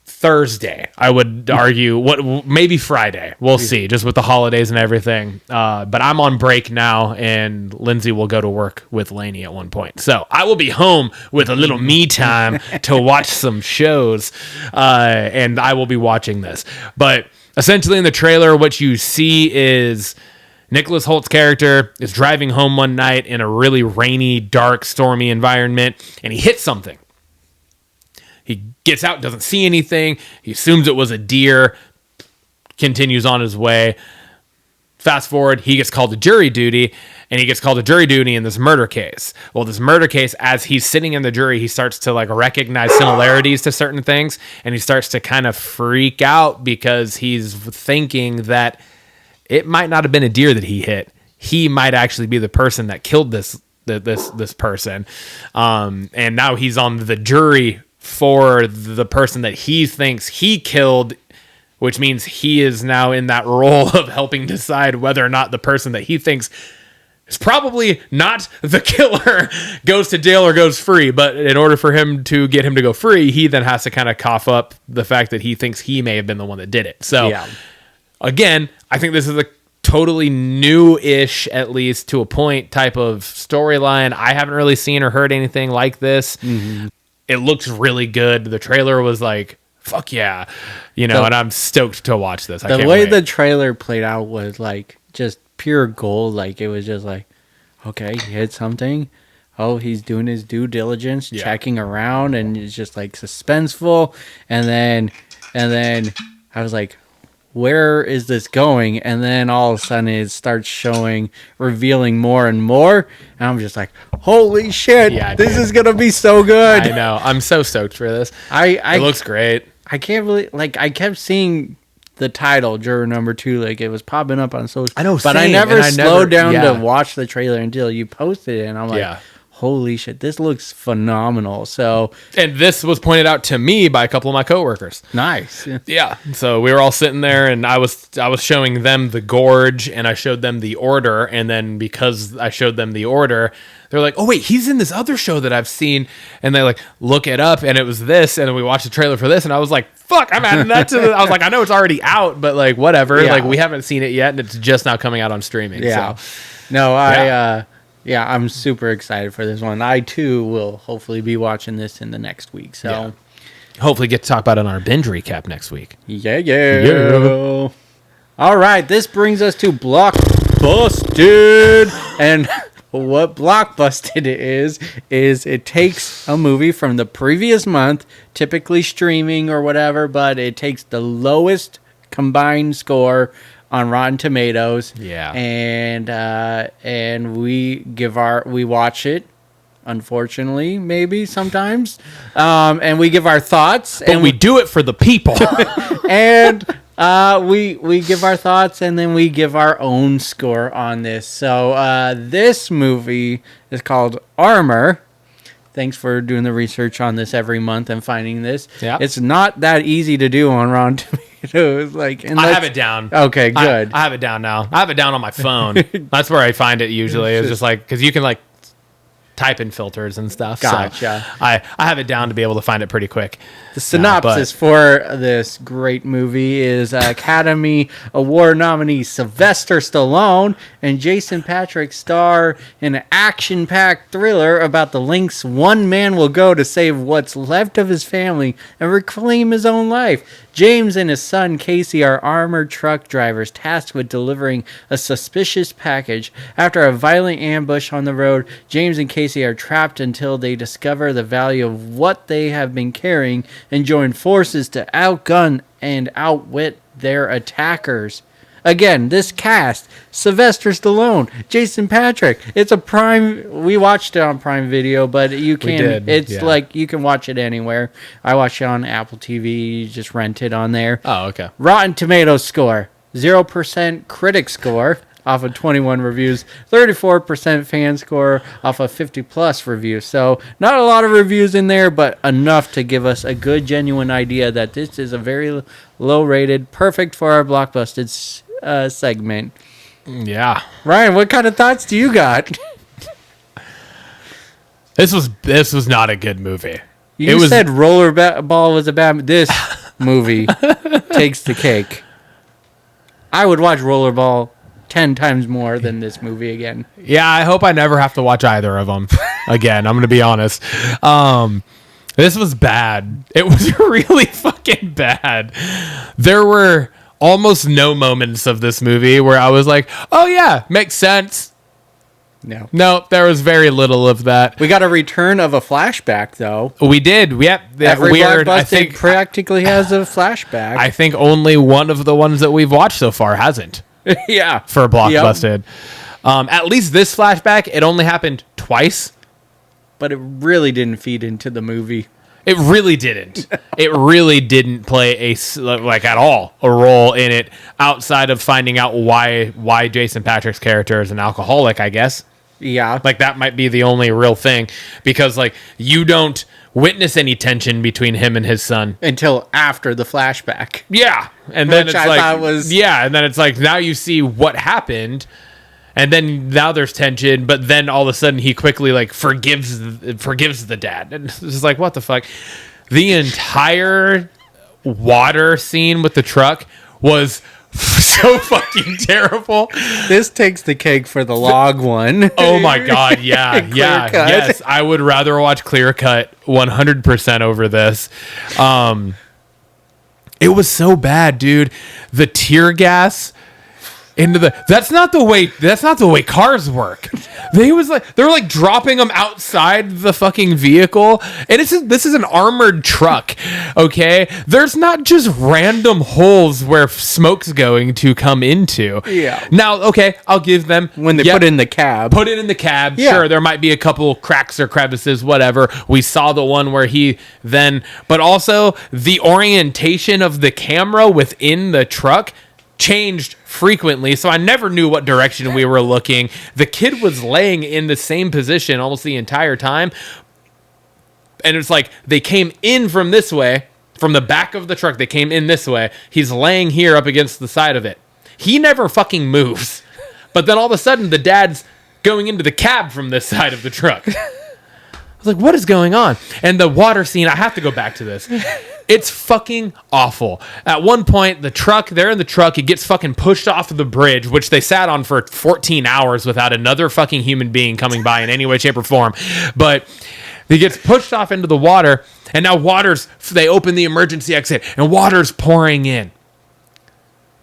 Thursday, I would argue. Maybe Friday. We'll see, just with the holidays and everything. But I'm on break now, and Lindsay will go to work with Lainey at one point. So I will be home with a little me time to watch some shows, and I will be watching this. But essentially in the trailer, what you see is Nicholas Holt's character is driving home one night in a really rainy, dark, stormy environment, and he hits something. He gets out, doesn't see anything. He assumes it was a deer, continues on his way. Fast forward, he gets called to jury duty, and he gets called to jury duty in this murder case. Well, this murder case, as he's sitting in the jury, he starts to like recognize similarities to certain things, and he starts to kind of freak out because he's thinking that it might not have been a deer that he hit. He might actually be the person that killed this person. And now he's on the jury for the person that he thinks he killed, which means he is now in that role of helping decide whether or not the person that he thinks is probably not the killer goes to jail or goes free. But in order for him to get him to go free, he then has to kind of cough up the fact that he thinks he may have been the one that did it. So again, I think this is a totally new-ish, at least to a point, type of storyline. I haven't really seen or heard anything like this. Mm-hmm. It looks really good. The trailer was like, fuck yeah. And I'm stoked to watch this. The way the trailer played out was like just pure gold. Like, it was just like, okay, he hit something. Oh, he's doing his due diligence, checking around, and it's just like suspenseful. And then I was like, where is this going? And then all of a sudden it starts revealing more and more. And I'm just like, holy shit, this is going to be so good. I know. I'm so stoked for this. It looks great. I can't really, like, I kept seeing the title, Juror Number 2, like, it was popping up on social. I know, but I same, never and I slowed never- down yeah. to watch the trailer until you posted it. And I'm like, holy shit, this looks phenomenal. So, And this was pointed out to me by a couple of my coworkers. nice. Yeah. So we were all sitting there, and I was showing them the gorge, and I showed them the order, and then because I showed them the order, they're like, "Oh wait, he's in this other show that I've seen," and they like look it up, and it was this, and then we watched the trailer for this, and I was like, "Fuck, I'm adding that to." I was like, "I know it's already out, but like whatever, Yeah. like we haven't seen it yet, and it's just now coming out on streaming." Yeah. So. No, I'm super excited for this one. I too will hopefully be watching this in the next week. So, Hopefully get to talk about it on our binge recap next week. yeah. All right, this brings us to Blockbusted. And what Blockbusted is it takes a movie from the previous month, typically streaming or whatever, but it takes the lowest combined score on Rotten Tomatoes. Yeah. And we watch it, unfortunately, maybe sometimes. And we give our thoughts. But we do it for the people. And we give our thoughts, and then we give our own score on this. So this movie is called Armor. Thanks for doing the research on this every month and finding this. Yeah. It's not that easy to do on Rotten Tomatoes. Like, I have it down. Okay, good. I have it down now. I have it down on my phone. That's where I find it usually. It's just like, because you can like type in filters and stuff. Gotcha. So I have it down to be able to find it pretty quick. The synopsis for this great movie is Academy Award nominee Sylvester Stallone and Jason Patric star in an action-packed thriller about the lengths one man will go to save what's left of his family and reclaim his own life. James and his son Casey are armored truck drivers tasked with delivering a suspicious package. After a violent ambush on the road, James and Casey are trapped until they discover the value of what they have been carrying and join forces to outgun and outwit their attackers. Again, this cast: Sylvester Stallone, Jason Patric. It's a Prime. We watched it on Prime Video, but you can. It's like you can watch it anywhere. I watched it on Apple TV. You just rent it on there. Oh, okay. Rotten Tomatoes score 0% critic score off of 21 reviews, 34% fan score off of 50 plus reviews. So not a lot of reviews in there, but enough to give us a good, genuine idea that this is a very low rated, perfect for our Blockbusted segment. Yeah. Ryan, what kind of thoughts do you got? This was not a good movie. You said Rollerball was a bad. This movie takes the cake. I would watch Rollerball 10 times more than this movie again. Yeah, I hope I never have to watch either of them again. I'm going to be honest. This was bad. It was really fucking bad. There were almost no moments of this movie where I was like, oh yeah, makes sense. No, there was very little of that. We got a return of a flashback, though. We did. Every weird. I think practically has a flashback. I think only one of the ones that we've watched so far hasn't. Yeah. For Blockbusted. Yep. At least this flashback, it only happened twice. But it really didn't feed into the movie. It really didn't. It really didn't play at all a role in it outside of finding out why Jason Patric's character is an alcoholic, I guess. Yeah. Like that might be the only real thing because like you don't witness any tension between him and his son until after the flashback. Yeah. And then which it's and then it's like now you see what happened. And then now there's tension, but then all of a sudden he quickly like forgives the dad. And it's just like, what the fuck? The entire water scene with the truck was so fucking terrible. This takes the cake for the log one. Oh my God. Yeah. Yes. I would rather watch Clear Cut 100% over this. It was so bad, dude. The tear gas into the. That's not the way cars work. They were like dropping them outside the fucking vehicle, and this is an armored truck. Okay, there's not just random holes where smoke's going to come into. Yeah. Now, okay, I'll give them When they put it in the cab. Put it in the cab. Yeah. Sure, there might be a couple cracks or crevices, whatever. We saw the one where but also the orientation of the camera within the truck changed frequently, so I never knew what direction we were looking. The kid was laying in the same position almost the entire time, and it's like they came in from this way, from the back of the truck. They came in this way. He's laying here up against the side of it. He never fucking moves, but then all of a sudden the dad's going into the cab from this side of the truck. I was like, what is going on? And the water scene, I have to go back to this. It's fucking awful. At one point, they're in the truck, it gets fucking pushed off of the bridge, which they sat on for 14 hours without another fucking human being coming by in any way, shape, or form. But he gets pushed off into the water, and now they open the emergency exit, and water's pouring in.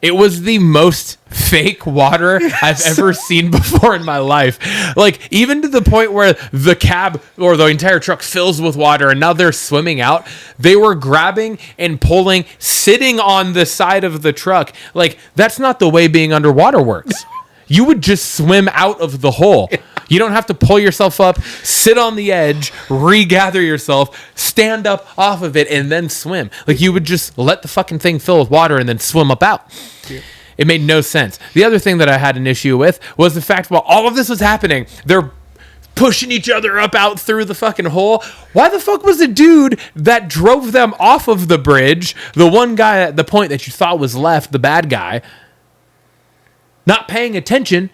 It was the most fake water I've ever seen before in my life. Like, even to the point where the cab or the entire truck fills with water and now they're swimming out. They were grabbing and pulling, sitting on the side of the truck. Like, that's not the way being underwater works. You would just swim out of the hole. You don't have to pull yourself up, sit on the edge, regather yourself, stand up off of it, and then swim. Like, you would just let the fucking thing fill with water and then swim up out. Yeah. It made no sense. The other thing that I had an issue with was the fact while all of this was happening, they're pushing each other up out through the fucking hole. Why the fuck was the dude that drove them off of the bridge, the one guy at the point that you thought was left, the bad guy, not paying attention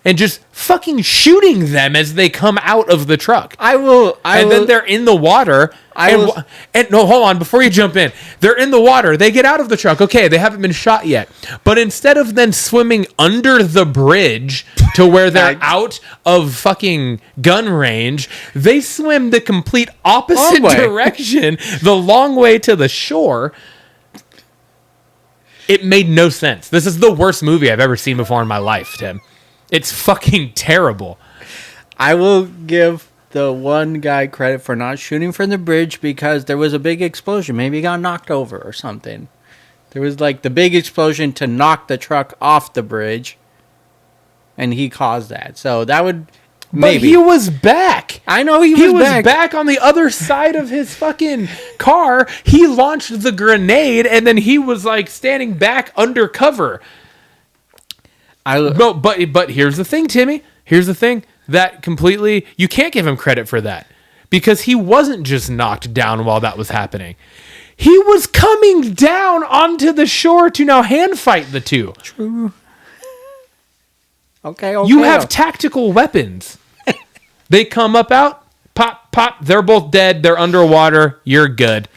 and just fucking shooting them as they come out of the truck? Then they're in the water. And no, hold on, before you jump in. They're in the water. They get out of the truck. Okay, they haven't been shot yet. But instead of then swimming under the bridge to where they're out of fucking gun range, they swim the complete opposite direction, the long way to the shore. It made no sense. This is the worst movie I've ever seen before in my life, Tim. It's fucking terrible. I will give the one guy credit for not shooting from the bridge because there was a big explosion. Maybe he got knocked over or something. There was like the big explosion to knock the truck off the bridge, and he caused that. So that would maybe. But he was back. I know he was back. Back on the other side of his fucking car. He launched the grenade, and then he was like standing back under cover. But here's the thing, Timmy. Here's the thing. That completely, you can't give him credit for that. Because he wasn't just knocked down while that was happening. He was coming down onto the shore to now hand fight the two. True. Okay. You have tactical weapons. They come up out, pop, pop. They're both dead. They're underwater. You're good.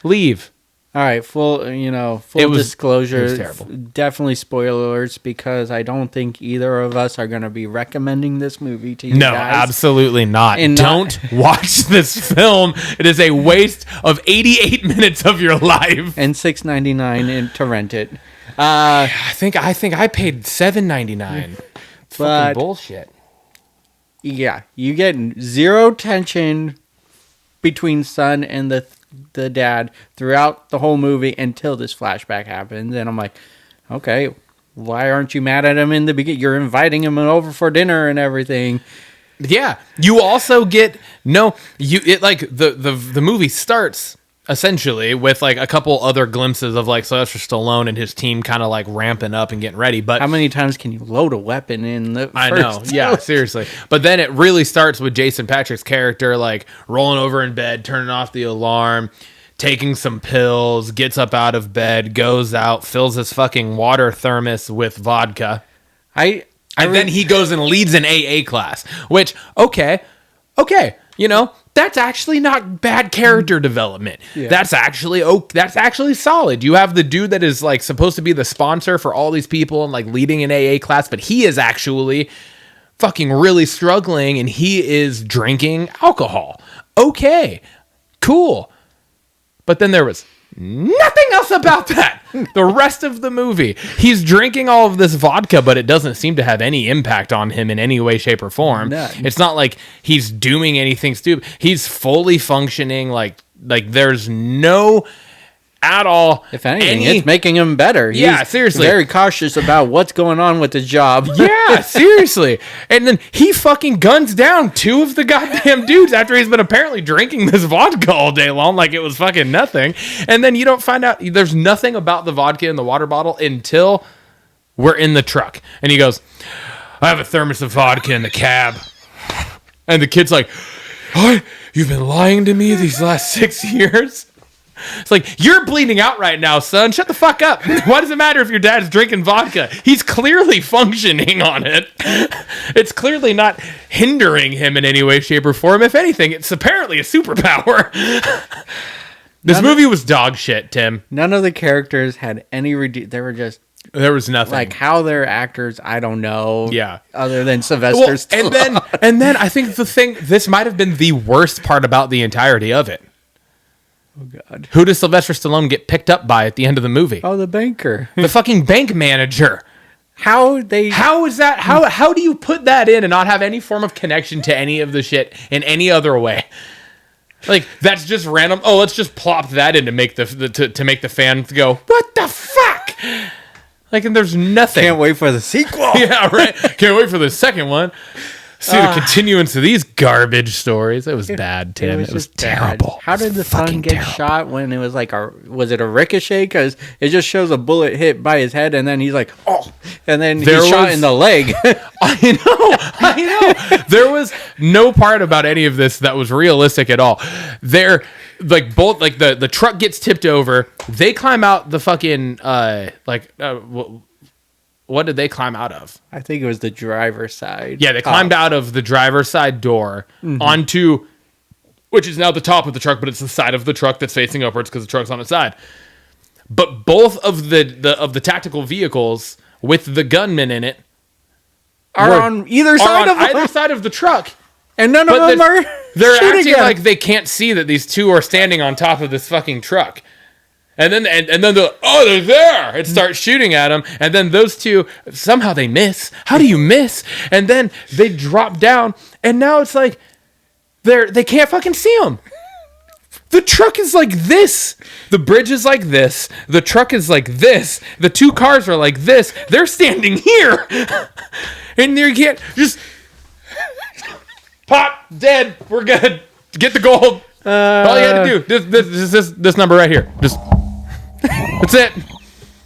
Leave. All right, full disclosure. It was terrible. Definitely spoilers because I don't think either of us are going to be recommending this movie to you guys. No, guys. absolutely not. And don't watch this film. It is a waste of 88 minutes of your life. And $6.99 to rent it. I think I paid $7.99. Fucking bullshit. Yeah, you get zero tension between son and the dad throughout the whole movie until this flashback happens, and I'm like, okay, why aren't you mad at him in the beginning? You're inviting him over for dinner and everything. Yeah, you also get the movie starts essentially with like a couple other glimpses of like Sylvester Stallone and his team kind of like ramping up and getting ready. But how many times can you load a weapon in the first? I know, yeah, seriously. But then it really starts with Jason Patric's character like rolling over in bed, turning off the alarm, taking some pills, gets up out of bed, goes out, fills his fucking water thermos with vodka. And then he goes and leads an AA class, which, okay, you know, that's actually not bad character development. Yeah. That's actually solid. You have the dude that is like supposed to be the sponsor for all these people and like leading an AA class, but he is actually fucking really struggling and he is drinking alcohol. Okay, cool. But then there was Nothing else about that. The rest of the movie, he's drinking all of this vodka, but it doesn't seem to have any impact on him in any way, shape, or form. None. It's not like he's doing anything stupid. He's fully functioning. Like there's no at all. If anything, it's making him better. Yeah, seriously. Very cautious about what's going on with his job. Yeah, seriously. And then he fucking guns down 2 of the goddamn dudes after he's been apparently drinking this vodka all day long like it was fucking nothing. And then you don't find out there's nothing about the vodka in the water bottle until we're in the truck. And he goes, I have a thermos of vodka in the cab. And the kid's like, what? You've been lying to me these last 6 years? It's like, you're bleeding out right now, son. Shut the fuck up. Why does it matter if your dad's drinking vodka? He's clearly functioning on it. It's clearly not hindering him in any way, shape, or form. If anything, it's apparently a superpower. This movie was dog shit, Tim. None of the characters had any there was nothing. Like how they're actors, I don't know. Yeah. Other than Sylvester Stallone. And then I think this might have been the worst part about the entirety of it. Oh, God. Who does Sylvester Stallone get picked up by at the end of the movie? Oh, the banker. The fucking bank manager. How is that? How do you put that in and not have any form of connection to any of the shit in any other way? Like, that's just random. Oh, let's just plop that in to make to make the fans go, what the fuck? Like, and there's nothing. Can't wait for the sequel. Yeah, right. Can't wait for the second one. See the continuance of these garbage stories. It was bad, Tim. It was terrible. How did the son get shot when it was like was it a ricochet? Because it just shows a bullet hit by his head, and then he's like, oh, and then he's shot in the leg. I know. There was no part about any of this that was realistic at all. The truck gets tipped over. They climb out the fucking what did they climb out of? I think it was the driver's side. Yeah, they climbed out of the driver's side door onto, which is now the top of the truck, but it's the side of the truck that's facing upwards because the truck's on its side. But both of the tactical vehicles with the gunman in it are on either side of the truck. And none of them are They're acting like they can't see that these two are standing on top of this fucking truck. And then they're there. It starts shooting at them, and then those two somehow they miss. How do you miss? And then they drop down, and now it's like they can't fucking see them. The truck is like this. The bridge is like this. The truck is like this. The 2 cars are like this. They're standing here, and you can't just pop dead. We're good. Get the gold. All you had to do this number right here. Just. That's it.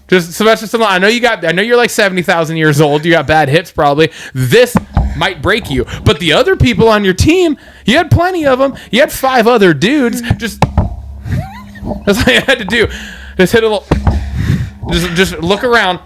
Just Sylvester Stallone. I know you're like 70,000 years old. You got bad hips probably. This might break you. But the other people on your team, you had plenty of them. You had 5 other dudes. Just that's all you had to do. Just hit a little. Just look around.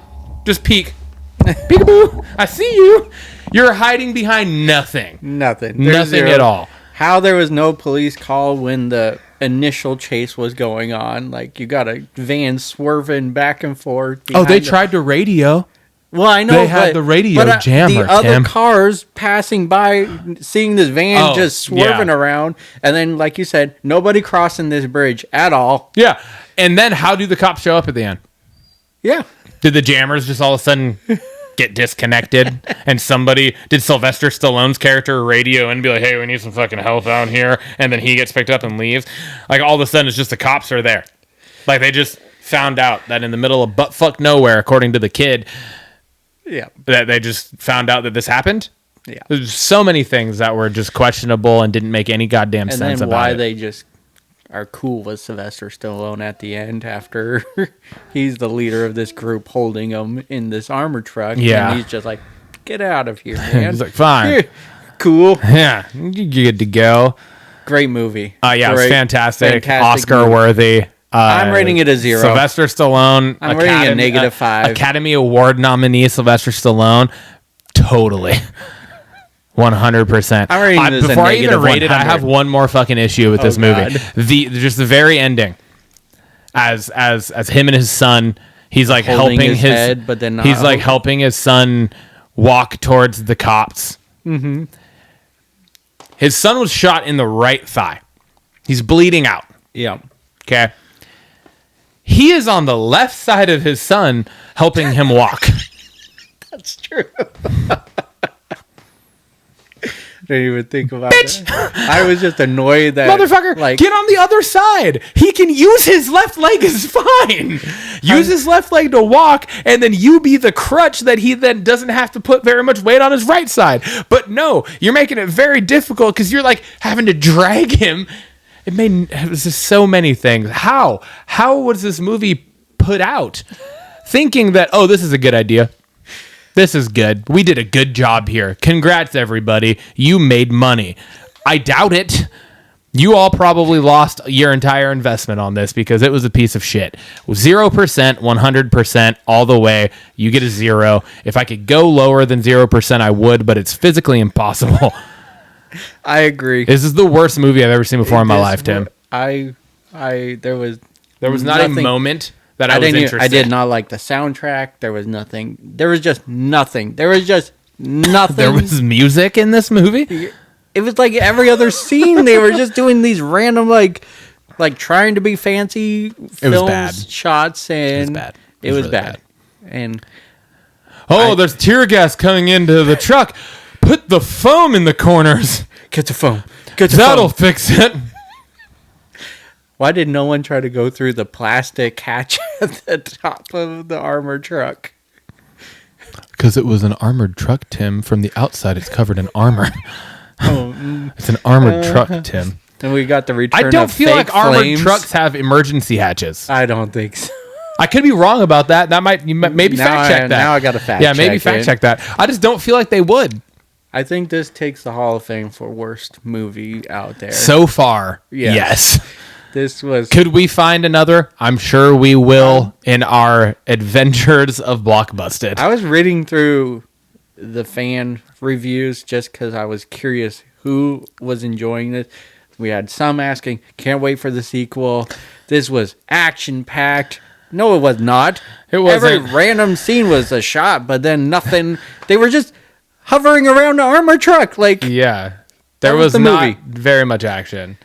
Just peek. Peekaboo. I see you. You're hiding behind nothing. Nothing At all. How there was no police call when the initial chase was going on. Like, you got a van swerving back and forth. Oh, they tried to radio. Well, I know. They had the radio jammer, the other Tim. cars passing by, seeing this van just swerving around. And then, like you said, nobody crossing this bridge at all. Yeah. And then how do the cops show up at the end? Yeah. Did the jammers just all of a sudden get disconnected? And did Sylvester Stallone's character radio and be like, hey, we need some fucking help out here? And then he gets picked up and leaves. Like, all of a sudden, it's just the cops are there. Like, they just found out that in the middle of buttfuck nowhere, according to the kid, that they just found out that this happened. Yeah. There's so many things that were just questionable and didn't make any goddamn sense about it. And then why they just are cool with Sylvester Stallone at the end after he's the leader of this group holding him in this armor truck. Yeah. And he's just like, get out of here, man. He's like, fine. Cool. Yeah. You're good to go. Great movie. Yeah, it's fantastic. Oscar worthy. I'm rating it a 0. Sylvester Stallone. I'm rating it a -5. Academy Award nominee Sylvester Stallone. Totally. 100%. I'm rating this before I even rate it, I have one more fucking issue with this movie. Just the very ending. As him and his son, he's like holding helping his head, but then he's like helping his son walk towards the cops. Mm-hmm. His son was shot in the right thigh. He's bleeding out. Yeah. Okay. He is on the left side of his son, helping him walk. That's true. Didn't even think about it. I was just annoyed that Motherfucker, get on the other side. He can use his left leg is fine. Use his left leg to walk, and then you be the crutch that he then doesn't have to put very much weight on his right side. But no, you're making it very difficult because you're like having to drag him. It was just so many things. How was this movie put out? Thinking that, oh, this is a good idea. This is good. We did a good job here. Congrats, everybody. You made money. I doubt it. You all probably lost your entire investment on this because it was a piece of shit. 0%, 100%, all the way. You get a 0. If I could go lower than 0%, I would, but it's physically impossible. I agree. This is the worst movie I've ever seen before in my life, Tim. There was not nothing, a moment that I was interested. I did not like the soundtrack. There was nothing. There was just nothing. There was just nothing. There was music in this movie? It was like every other scene. They were just doing these random, like trying to be fancy films, shots, and it was really bad. And there's tear gas coming into the truck. Put the foam in the corners. Get the foam. That'll fix it. Why did no one try to go through the plastic hatch at the top of the armored truck? Because it was an armored truck, Tim. From the outside, it's covered in armor. It's an armored truck, Tim. And we got the return. I don't feel like armored flames. trucks have emergency hatches. I don't think so. I could be wrong about that. That maybe fact check that. Now I got to fact check. Yeah, maybe fact check that. I just don't feel like they would. I think this takes the Hall of Fame for worst movie out there. So far, yes. This was. Could we find another? I'm sure we will in our adventures of Blockbusted. I was reading through the fan reviews just because I was curious who was enjoying this. We had some asking, can't wait for the sequel. This was action-packed. No, it was not. It wasn't. Every random scene was a shot, but then nothing. They were just hovering around the armored truck. There was not very much action.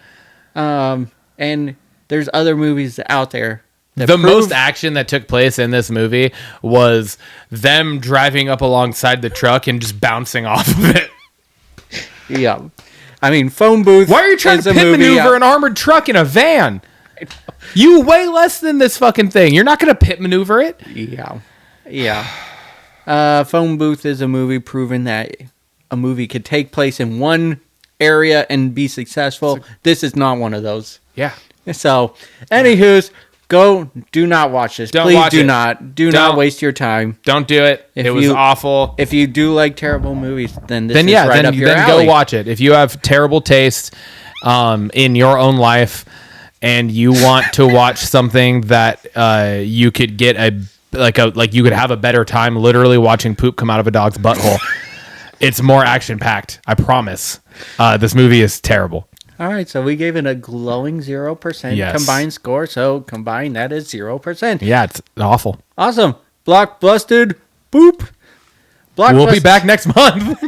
And there's other movies out there. The most action that took place in this movie was them driving up alongside the truck and just bouncing off of it. Yeah. I mean, phone booth. Why are you trying to pit maneuver an armored truck in a van? You weigh less than this fucking thing. You're not going to pit maneuver it. Yeah. Phone Booth is a movie proving that a movie could take place in one area and be successful. This is not one of those. Yeah. So, anywho's, do not watch this. Please do not waste your time. Don't do it. It was awful. If you do like terrible movies, then this is right up your alley. Then go watch it. If you have terrible taste in your own life and you want to watch something that you could get you could have a better time literally watching poop come out of a dog's butthole. It's more action packed. I promise. This movie is terrible. All right, so we gave it a glowing 0% combined score. So combined, that is 0%. Yeah, it's awful. Awesome. Blockbusted. Boop. We'll be back next month.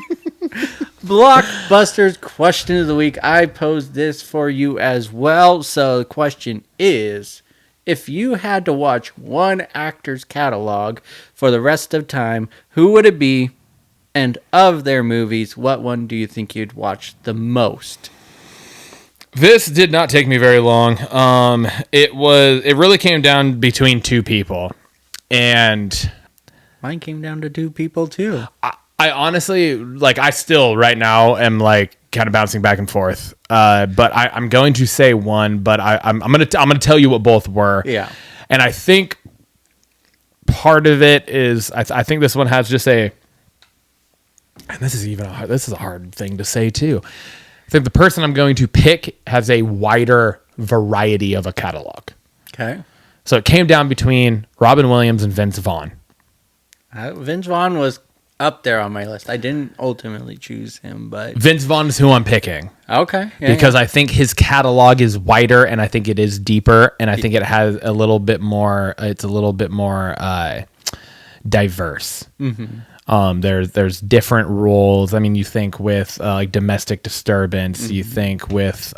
Blockbusters question of the week. I posed this for you as well. So the question is, if you had to watch one actor's catalog for the rest of time, who would it be? And of their movies, what one do you think you'd watch the most? This did not take me very long. It really came down between two people, and mine came down to two people too. I honestly, I still right now am kind of bouncing back and forth. But I'm going to say one, but I'm gonna tell you what both were. Yeah, and I think part of it is I think this one has just and this is a hard thing to say too. I think the person I'm going to pick has a wider variety of a catalog. Okay. So it came down between Robin Williams and Vince Vaughn. Vince Vaughn was up there on my list. I didn't ultimately choose him, but Vince Vaughn is who I'm picking. Okay. Because I think his catalog is wider and I think it is deeper and I think it has a little bit more, it's a little bit more diverse. Mm-hmm. There's different roles. I mean, you think with domestic disturbance, mm-hmm. you think with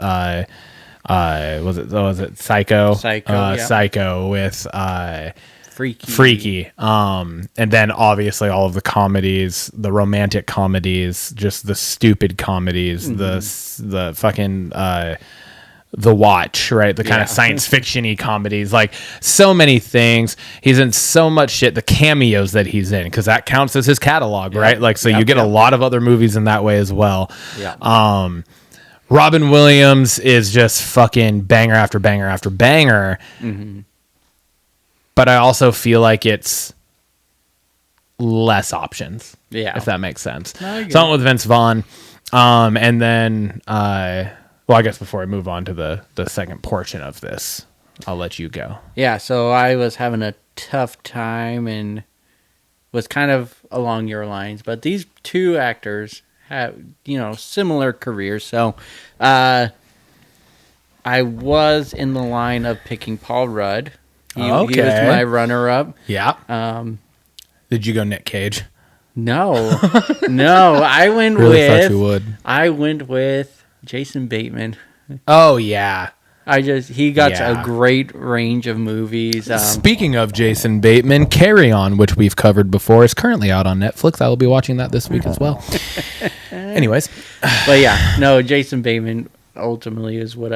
was it Psycho? Psycho, yeah. Psycho with Freaky. And then obviously all of the comedies, the romantic comedies, just the stupid comedies, the fucking The Watch, right? The kind of science fiction-y comedies, like so many things. He's in so much shit. The cameos that he's in, because that counts as his catalog, right? Like, so you get a lot of other movies in that way as well. Yeah. Robin Williams is just fucking banger after banger after banger. But I also feel like it's less options. Yeah. If that makes sense. No, So I went with Vince Vaughn. And then, well, I guess before I move on to the second portion of this, I'll let you go. Yeah, so I was having a tough time and was kind of along your lines, but these two actors have, similar careers. So I was in the line of picking Paul Rudd. He was my runner-up. Yeah. Did you go Nick Cage? No. I went Really thought you would. I went with Jason Bateman. Oh, yeah. He got a great range of movies. Speaking of Jason Bateman, Carry On, which we've covered before, is currently out on Netflix. I will be watching that this week as well. Anyways. But yeah, no, Jason Bateman ultimately is what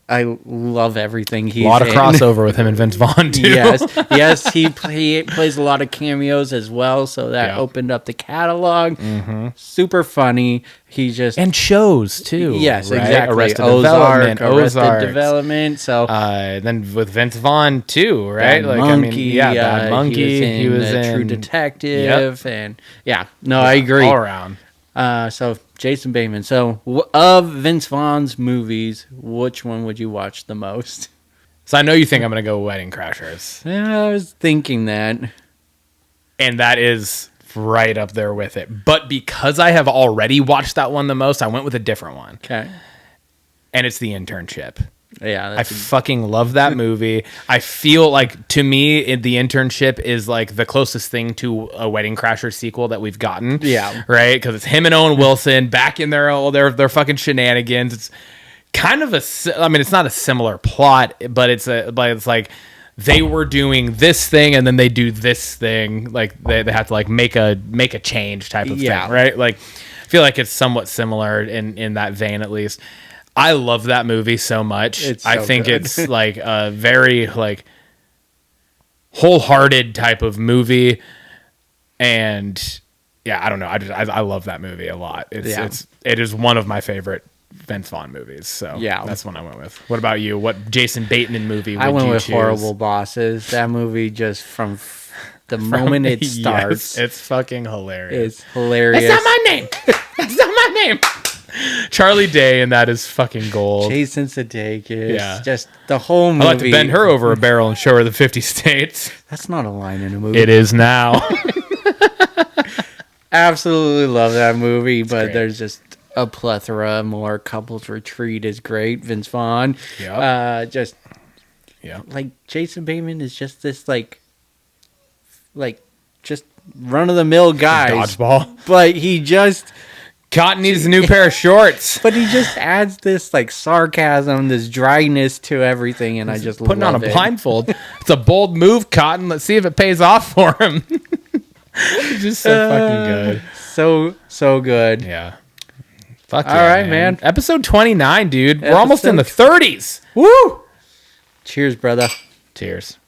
I love everything he's in. A lot of crossover with him and Vince Vaughn, too. Yes, he plays a lot of cameos as well, so that opened up the catalog. Super funny. And shows, too. Yes, right? Exactly. Arrested Development. So then with Vince Vaughn, too, right? Bad Monkey. He was in True Detective. And I agree. All around. So Jason Bateman. So of Vince Vaughn's movies, which one would you watch the most? So I know you think I'm going to go Wedding Crashers. Yeah, I was thinking that. And that is right up there with it. But because I have already watched that one the most, I went with a different one. Okay. And it's The Internship. Yeah, I fucking love that movie. I feel like, to me, The Internship is like the closest thing to a Wedding Crashers sequel that we've gotten. Yeah, right. Because it's him and Owen Wilson back in their fucking shenanigans. It's kind of it's not a similar plot, but it's like they were doing this thing and then they do this thing. Like they have to like make a change type of thing, right? Like I feel like it's somewhat similar in that vein, at least. I love that movie so much. I think it's like a very like wholehearted type of movie, and I don't know. I love that movie a lot. It is one of my favorite Vince Vaughn movies. So that's one I went with. What about you? What Jason Bateman movie would you choose? I went with Horrible Bosses. That movie just from the moment it starts, it's fucking hilarious. It's hilarious. That's not my name. That's not my name. Charlie Day, and that is fucking gold. Jason Sudeikis. Just the whole movie. I'd like to bend her over a barrel and show her the 50 states. That's not a line in a movie. It is now. Absolutely love that movie, but there's just a plethora more. Couples Retreat is great. Vince Vaughn. Like Jason Bateman is just this like just run of the mill guy. Dodgeball. But he just Cotton needs a new pair of shorts. But he just adds this like sarcasm, this dryness to everything, and I just putting love on a blindfold. It's a bold move, Cotton. Let's see if it pays off for him. It's just so fucking good. So good. Yeah. Fuck all right, man. Episode 29, dude. We're almost in the 30s. Woo! Cheers, brother. Cheers.